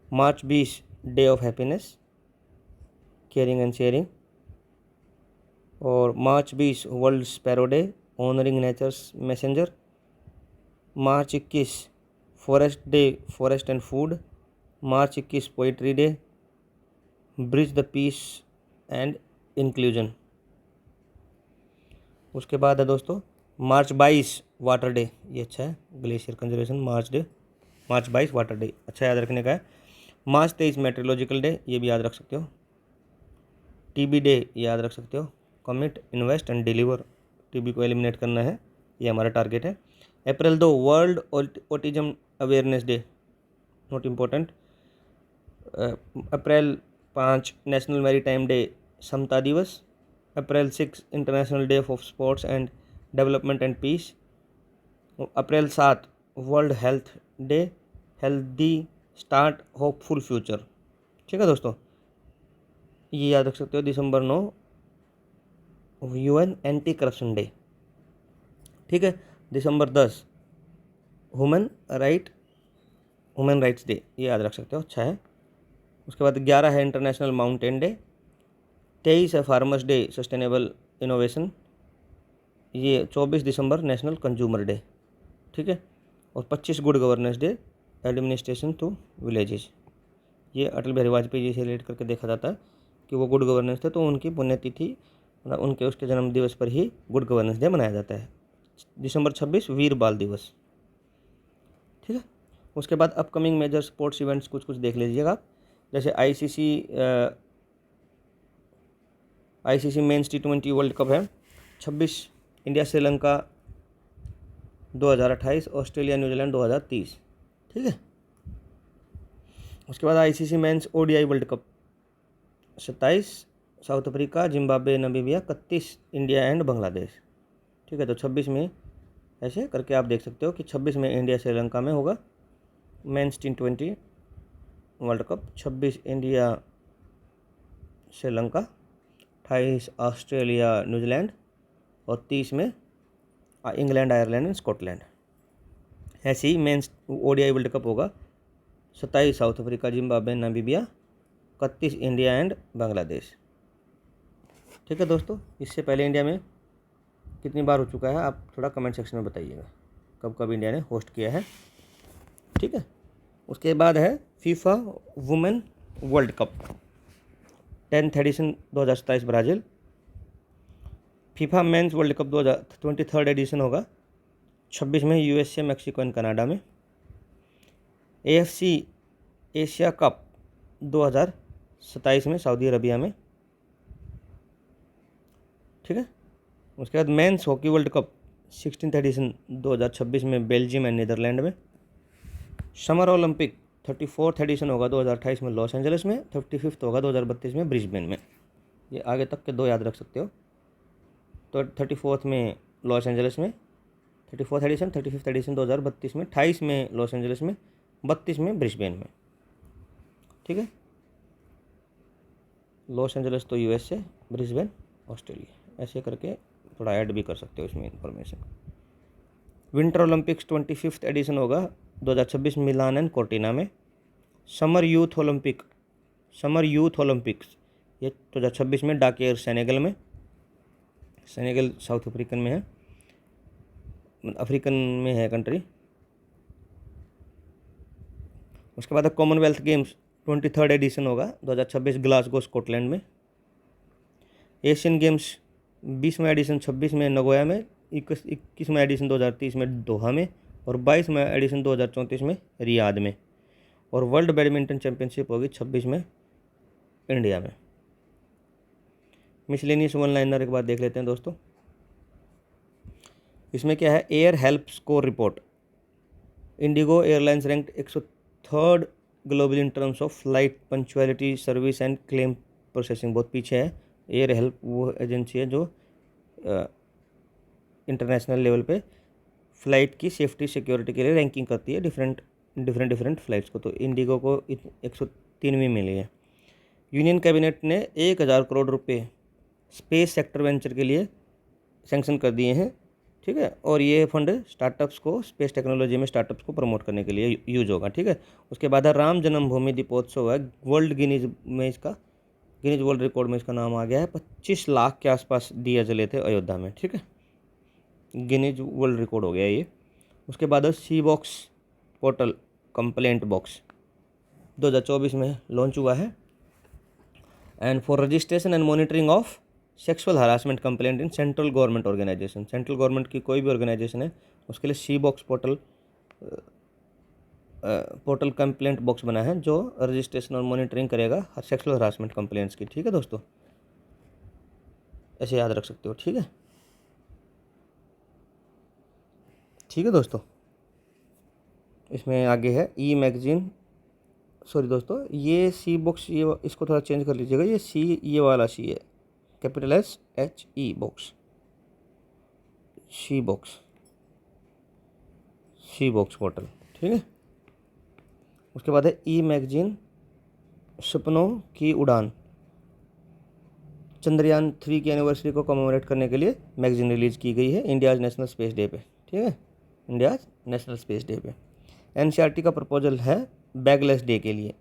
March 20 day of happiness, caring and sharing, और March 20 world sparrow day, honouring nature's messenger. March 21 forest day, forest and food. March 21 poetry day, bridge the peace and inclusion. उसके बाद है दोस्तों मार्च 22 water day, ये अच्छा है, glacier conservation मार्च 22 water day, अच्छा याद रखने का है। मार्च 23 मेट्रोलॉजिकल डे, ये भी याद रख सकते हो। टीबी डे याद रख सकते हो, commit invest and deliver, TB को एलिमिनेट करना है, ये हमारा टारगेट है। April 2 world autism awareness day, not important. April 5 national maritime day, Samata Diwas. April 6 international day of sports and development and peace. April 7 world health day, healthy start hopeful future, ठीक है दोस्तों, ये याद रख सकते हो। दिसंबर 9 यूएन एंटी करप्शन डे, ठीक है। दिसंबर 10 ह्यूमन राइट्स डे, ये याद रख सकते हो, अच्छा है। उसके बाद 11 है इंटरनेशनल माउंटेन डे। 23 है फार्मर्स डे सस्टेनेबल इनोवेशन, ये 24 दिसंबर नेशनल कंज्यूमर डे, ठीक है। और 25 good governance day, administration to villages, ये अटल बिहारी वाजपेयी जी से रिलेट करके देखा जाता है कि वो गुड गवर्नेंस थे, तो उनकी पुण्यतिथि मतलब उनके उसके जन्म दिवस पर ही गुड गवर्नेंस डे मनाया जाता है। दिसंबर 26 वीर बाल दिवस, ठीक है। उसके बाद अपकमिंग मेजर स्पोर्ट्स इवेंट्स कुछ देख लीजिएगा आप, जैसे ICC men's T20 world cup है 26, इंडिया श्रीलंका 2028, ऑस्ट्रेलिया न्यूजीलैंड 2030, ठीक है। उसके बाद ICC men's ODI world cup 27, South Africa, Zimbabwe, Namibia, 31 India and Bangladesh, ठीक है। तो 26 में ऐसे करके आप देख सकते हो कि 26 में इंडिया श्रीलंका में होगा men's T20 world cup, 26 India Sri Lanka, 28 Australia New Zealand, और 30 में इंग्लैंड, आयरलैंड एंड स्कॉटलैंड। ऐसे ही मेंस ओडीआई वर्ल्ड कप होगा 27 South Africa, Zimbabwe, Namibia, 31 India and Bangladesh, ठीक है दोस्तों। इससे पहले इंडिया में कितनी बार हो चुका है आप थोड़ा कमेंट सेक्शन में बताइएगा, कब कब इंडिया ने होस्ट किया है, ठीक है। उसके बाद है FIFA women world cup 10th edition 2027 Brazil. FIFA men's world cup 2023 edition होगा 26 में यूएसए, मैक्सिको एंड कनाडा में। एएफसी एशिया कप 2027 में सऊदी अरबिया में, ठीक है। उसके बाद men's hockey world cup 16th edition 2026 में बेल्जियम एंड नीदरलैंड में। समर ओलंपिक 34th एडिशन होगा 2028 में लॉस एंजलिस में, 35th होगा 2032 में ब्रिस्बेन में, ये आगे तक के 2 याद रख सकते हो। तो 34th में लॉस एंजलिस में, 34th एडिशन, 35th एडिशन 2032 में, 28 में लॉस एंजलिस में, 32 में ब्रिस्बेन में, ठीक है। लॉस एंजलिस तो यूएसए, ब्रिस्बेन ऑस्ट्रेलिया, ऐसे करके थोड़ा ऐड भी कर सकते हो इसमें information. Winter Olympics 25th addition होगा 2026 मिलान एंड कोर्टिना में। समर यूथ ओलंपिक्स ये 2026 में डाकेर सेनेगल में, सेनेगल साउथ अफ्रीकन में है, अफ्रीकन में है कंट्री। उसके बाद कॉमनवेल्थ गेम्स 23rd एडिशन होगा 2026 ग्लासगो स्कॉटलैंड में। एशियन गेम्स 20वां एडिशन 26 में नगोया में, 21वां एडिशन 2030 में दोहा में, और 22वां एडिशन 2034 में रियाद में। और वर्ल्ड बैडमिंटन चैंपियनशिप होगी 26 में इंडिया में, मिसलेनियस वन लाइनर एक बार देख लेते हैं दोस्तों। इसमें क्या है, air help score report. Indigo airlines ranked 103rd global in terms of flight punctuality, service and claim processing. बहुत पीछे है। एयर हेल्प वो एजेंसी है जो इंटरनेशनल लेवल पे फ़्लाइट की सेफ्टी सिक्योरिटी के लिए रैंकिंग करती है डिफरेंट फ़्लाइट्स को। तो इंडिगो को 103वीं मिली है। यूनियन कैबिनेट ने 1000 करोड़ रुपए स्पेस सेक्टर वेंचर के लिए सैंक्शन कर दिए हैं, ठीक है। और ये फंड स्टार्टअप्स को, स्पेस टेक्नोलॉजी में स्टार्टअप्स को प्रमोट करने के लिए यूज होगा, ठीक है। उसके बाद है राम जन्मभूमि दीपोत्सव है। गिनीज वर्ल्ड रिकॉर्ड में इसका नाम आ गया है। 25 लाख के आसपास दिया जले थे अयोध्या में, ठीक है। गिनीज वर्ल्ड रिकॉर्ड हो गया ये। उसके बाद है C box portal complaint box, 2024 में लॉन्च हुआ है। And for registration and monitoring of sexual harassment complaint in central government organisation. Central government की कोई भी ऑर्गेनाइजेशन है उसके लिए C box portal complaint box बना है जो रजिस्ट्रेशन और मॉनिटरिंग करेगा सेक्सुअल हरासमेंट कंप्लेंट्स की, ठीक है दोस्तों। ऐसे याद रख सकते हो, ठीक है। ठीक है दोस्तों। इसमें आगे है ई मैगजीन, सॉरी दोस्तों, ये सी बॉक्स, ये इसको थोड़ा चेंज कर लीजिएगा। ये सी, ये वाला सी है, capital SHE box, C box portal, ठीक है। उसके बाद है ई मैगजीन सपनों की उड़ान। चंद्रयान 3 की एनिवर्सरी को कमेमोरेट करने के लिए मैगजीन रिलीज की गई है इंडियाज नेशनल स्पेस डे पे, ठीक है, इंडियाज नेशनल स्पेस डे पे। NCERT का प्रपोजल है बैगलेस डे के लिए।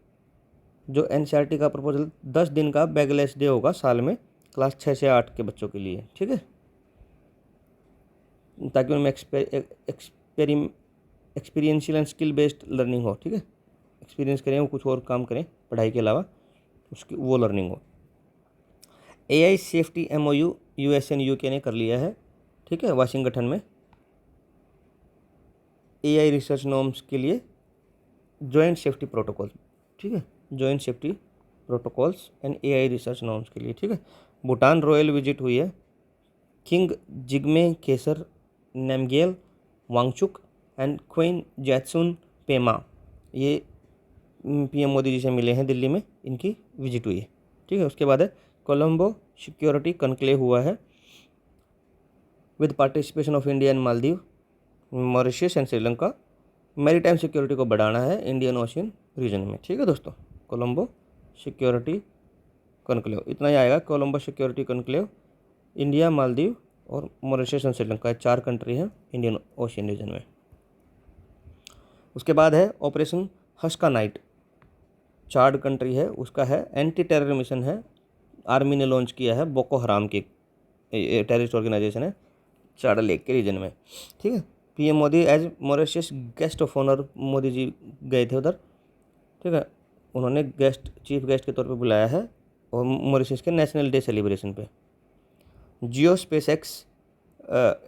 जो NCERT का प्रपोजल 10 दिन का बैगलेस डे होगा साल में, क्लास 6 से 8 के बच्चों के लिए, ठीक है, ताकि उनमें experiential and skill based learning हो, ठीक है। एक्सपीरियंस करें, वो कुछ और काम करें पढ़ाई के अलावा, उसकी वो लर्निंग हो। AI safety MOU US and UK ने कर लिया है, ठीक है, वाशिंगटन में। AI रिसर्च नॉर्म्स के लिए जॉइंट सेफ्टी प्रोटोकॉल, ठीक है, joint safety protocols and AI research norms के लिए, ठीक है। भूटान रॉयल विजिट हुई है। King Jigme Khesar Namgyel Wangchuck and queen Jetsun Pema, ये PM मोदी जी से मिले हैं दिल्ली में, इनकी विजिट हुई है, ठीक है। उसके बाद है कोलंबो सिक्योरिटी कॉन्क्लेव हुआ है with participation of India and Maldives, Mauritius and Sri Lanka. Maritime security को बढ़ाना है इंडियन ओशियन रीजन में, ठीक है दोस्तों। कोलंबो सिक्योरिटी कॉन्क्लेव, इतना ही आएगा। Colombo security conclave, India, Maldives और मॉरिशस एंड श्रीलंका, 4 कंट्री हैं इंडियन ओशियन रीजन में। उसके बाद है operation Haskanite, Chad country है, उसका है एंटी टेरर मिशन है, आर्मी ने लॉन्च किया है। बोको हराम की टेररिस्ट ऑर्गेनाइजेशन है, चार्ड लेक के रीजन में, ठीक है। PM Modi as Mauritius guest of honour, Modi ji गए थे उधर, ठीक है, उन्होंने चीफ गेस्ट के तौर पे बुलाया है और मॉरिशस के नेशनल डे सेलिब्रेशन पे। जियो स्पेस एक्स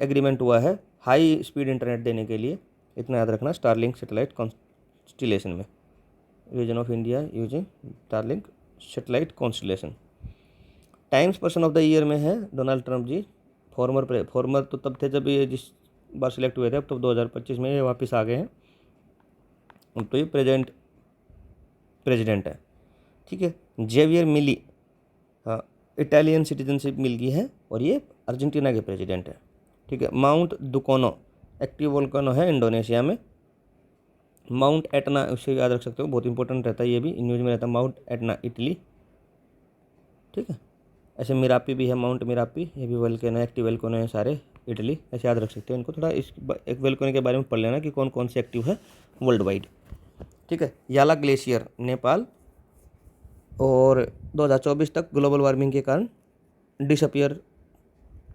एग्रीमेंट हुआ है हाई स्पीड इंटरनेट देने के लिए, इतना याद रखना। स्टारलिंक सैटेलाइट कॉन्स्टिलेशन में, region of India using Starlink satellite constellation. Times person of the year में है डोनाल्ड ट्रंप जी। फॉर्मर तो तब थे जब ये जिस बार सिलेक्ट हुए थे, अब तो 2025 में ये वापस आ गए हैं, अब तो ये प्रेसिडेंट है, ठीक है। जेवियर मिली, हाँ, इटालियन सिटीजनशिप मिल गई है और ये अर्जेंटीना के प्रेसिडेंट है, ठीक है। माउंट दुकोनो एक्टिव वोल्केनो है इंडोनेशिया में। माउंट एटना, उससे याद रख सकते हो, बहुत इंपॉर्टेंट रहता है, ये भी न्यूज़ में रहता है। माउंट एटना इटली, ठीक है। ऐसे मिरापी भी है, माउंट मिरापी, ये भी वोल्केनो, एक्टिव वोल्केनो है सारे, इटली, ऐसे याद रख सकते हो इनको। थोड़ा इस एक वोल्केनो के बारे में पढ़ लेना कि कौन कौन से एक्टिव है वर्ल्ड वाइड, ठीक है। याला ग्लेशियर नेपाल, और 2024 तक ग्लोबल वार्मिंग के कारण डिसअपियर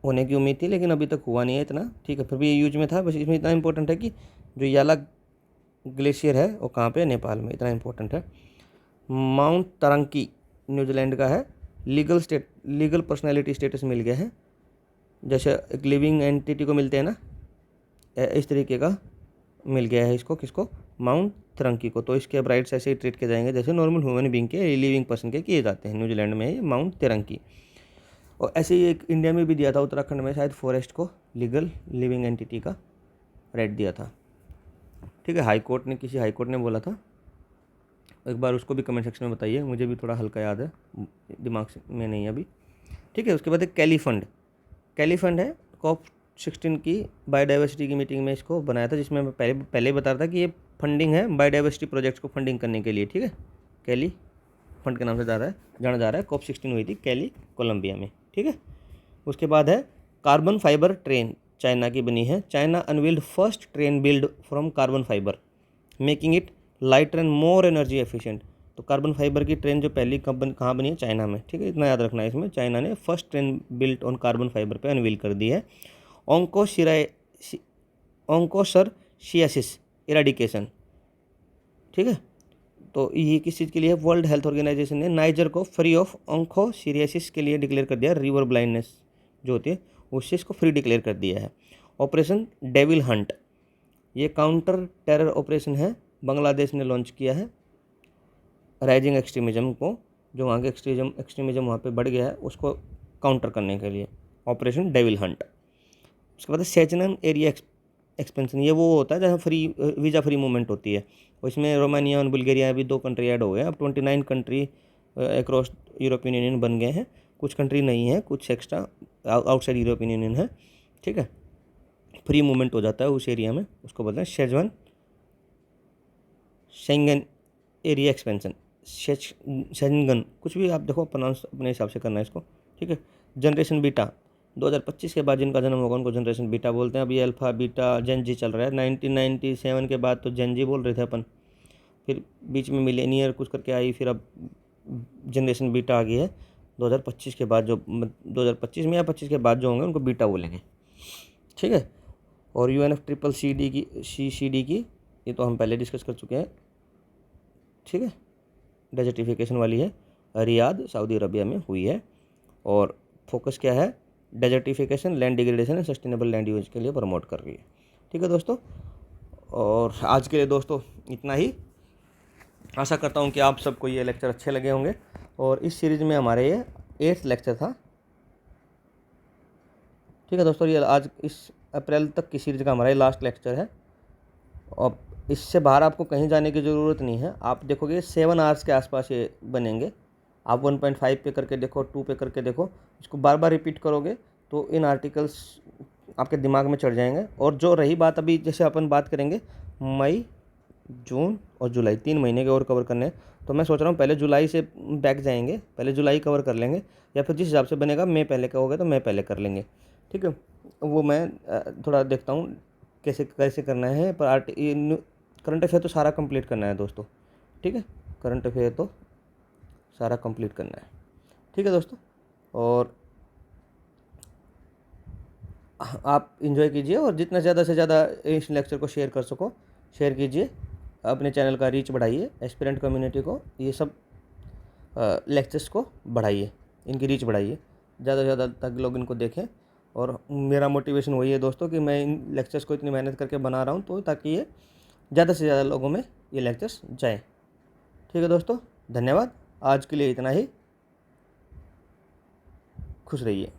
होने की उम्मीद थी, लेकिन अभी तक हुआ नहीं है इतना, ठीक है। फिर भी ये यूज में था। बस इसमें इतना इंपॉर्टेंट है कि जो याला ग्लेशियर है वो कहाँ पे है, नेपाल में, इतना इंपॉर्टेंट है। माउंट तरंकी न्यूजीलैंड का है। लीगल पर्सनैलिटी स्टेटस मिल गया है, जैसे एक लिविंग एंटिटी को मिलते हैं ना, इस तरीके का मिल गया है इसको, किसको, माउंट तरंकी को। तो इसके अब राइट्स ऐसे ही ट्रीट किए जाएंगे जैसे नॉर्मल ह्यूमन बींग के, लिविंग पर्सन के किए जाते हैं। न्यूजीलैंड में ये माउंट तरंकी। और ऐसे ही एक इंडिया में भी दिया था, उत्तराखंड में शायद फॉरेस्ट को लीगल लिविंग एंटिटी का राइट दिया था। ठीक है, हाई कोर्ट ने, किसी हाई कोर्ट ने बोला था। एक बार उसको भी कमेंट सेक्शन में बताइए, मुझे भी थोड़ा हल्का याद है, दिमाग में नहीं है अभी। ठीक है, उसके बाद एक कैली फंड। कैली फंड है COP16 की बायोडाइवर्सिटी की मीटिंग में इसको बनाया था, जिसमें मैं पहले बता रहा था कि ये फंडिंग है बायोडाइवर्सिटी प्रोजेक्ट्स को फंडिंग करने के लिए। ठीक है, कैली फंड के नाम से जाना जा रहा है। COP16 हुई थी कैली, कोलंबिया में। ठीक है, उसके बाद है कार्बन फाइबर ट्रेन, चाइना की बनी है। China unveiled first train build from carbon fibre making it lighter and more energy efficient. तो कार्बन फाइबर की ट्रेन जो पहली कहाँ बनी है? चाइना में। ठीक है, इतना याद रखना है इसमें, चाइना ने first train built on carbon fibre पे अनवील कर दी है। ऑन्कोसरशियासिस इराडिकेशन। ठीक है, तो ये किस चीज़ के लिए है? वर्ल्ड हेल्थ ऑर्गेनाइजेशन ने नाइजर को फ्री ऑफ ऑन्कोसिरियासिस के लिए डिक्लेयर कर दिया। रिवर ब्लाइंडनेस जो होती है उससे इसको फ्री डिक्लेयर कर दिया है। ऑपरेशन डेविल हंट, ये काउंटर टेरर ऑपरेशन है, बांग्लादेश ने लॉन्च किया है। राइजिंग एक्सट्रीमिज्म को, जो वहाँ के एक्सट्रीमिज्म वहाँ पे बढ़ गया है, उसको काउंटर करने के लिए ऑपरेशन डेविल हंट। उसके बाद सेचनम एरिया एक्सपेंशन, ये वो होता है जहाँ वीज़ा फ्री मूवमेंट होती है। और इसमें रोमानिया और बुल्गारिया भी 2 कंट्री ऐड हो गए। अब 29 कंट्री अक्रॉस यूरोपियन यूनियन बन गए हैं। कुछ कंट्री नहीं है, कुछ एक्स्ट्रा आउटसाइड यूरोपियन यूनियन है। ठीक है, फ्री मूवमेंट हो जाता है उस एरिया में, उसको बोलते हैं शेंगन एरिया एक्सपेंशन। शेंगन, कुछ भी आप देखो, प्रोनाउंस अपने हिसाब से करना है इसको। ठीक है, जनरेशन बीटा, 2025 के बाद जिनका जन्म होगा उनको जनरेशन बीटा बोलते हैं। अभी अल्फ़ा बीटा जेन जी चल रहा है। 1997 के बाद तो जेन जी बोल रहे थे अपन, फिर बीच में मिलेनियर कुछ करके आई, फिर अब जनरेशन बीटा आ गई है। 2025 के बाद जो 2025 में या 25 के बाद जो होंगे उनको बीटा बोलेंगे। ठीक है, और UNFCCC की ये तो हम पहले डिस्कस कर चुके हैं। ठीक है, डेजर्टिफिकेशन वाली है, रियाद सऊदी अरबिया में हुई है। और फोकस क्या है? Desertification, land degradation and sustainable land use के लिए प्रमोट कर रही है। ठीक है दोस्तों, और आज के लिए दोस्तों इतना ही। आशा करता हूँ कि आप सबको ये लेक्चर अच्छे लगे होंगे। और इस सीरीज़ में हमारे ये 8th लेक्चर था। ठीक है दोस्तों, ये आज इस अप्रैल तक की सीरीज़ का हमारा ये लास्ट लेक्चर है। और इससे बाहर आपको कहीं जाने की ज़रूरत नहीं है। आप देखोगे 7 आवर्स के आसपास ये बनेंगे। आप 1.5 पे करके देखो, 2 पे करके देखो, इसको बार बार रिपीट करोगे तो इन आर्टिकल्स आपके दिमाग में चढ़ जाएंगे। और जो रही बात, अभी जैसे अपन बात करेंगे मई, जून और जुलाई, 3 महीने के और कवर करने हैं, तो मैं सोच रहा हूँ पहले जुलाई से बैक जाएंगे, पहले जुलाई कवर कर लेंगे, या फिर जिस हिसाब से बनेगा मई पहले का होगा तो मई पहले कर लेंगे। ठीक है, वो मैं थोड़ा देखता हूँ कैसे कैसे करना है। पर करंट अफेयर तो सारा कंप्लीट करना है दोस्तों। ठीक है, करंट अफेयर तो सारा कंप्लीट करना है। ठीक है दोस्तों, और आप इन्जॉय कीजिए और जितना ज़्यादा से ज़्यादा इस लेक्चर को शेयर कर सको शेयर कीजिए। अपने चैनल का रीच बढ़ाइए, एस्पिरेंट कम्युनिटी को ये सब लेक्चर्स को बढ़ाइए, इनकी रीच बढ़ाइए, ज़्यादा से ज़्यादा तक लोग इनको देखें। और मेरा मोटिवेशन वही है दोस्तों कि मैं इन लेक्चर्स को इतनी मेहनत करके बना रहा हूँ, तो ताकि ये ज़्यादा से ज़्यादा लोगों में ये लेक्चर्स जाएँ। ठीक है दोस्तों, धन्यवाद। आज के लिए इतना ही। खुश रहिए।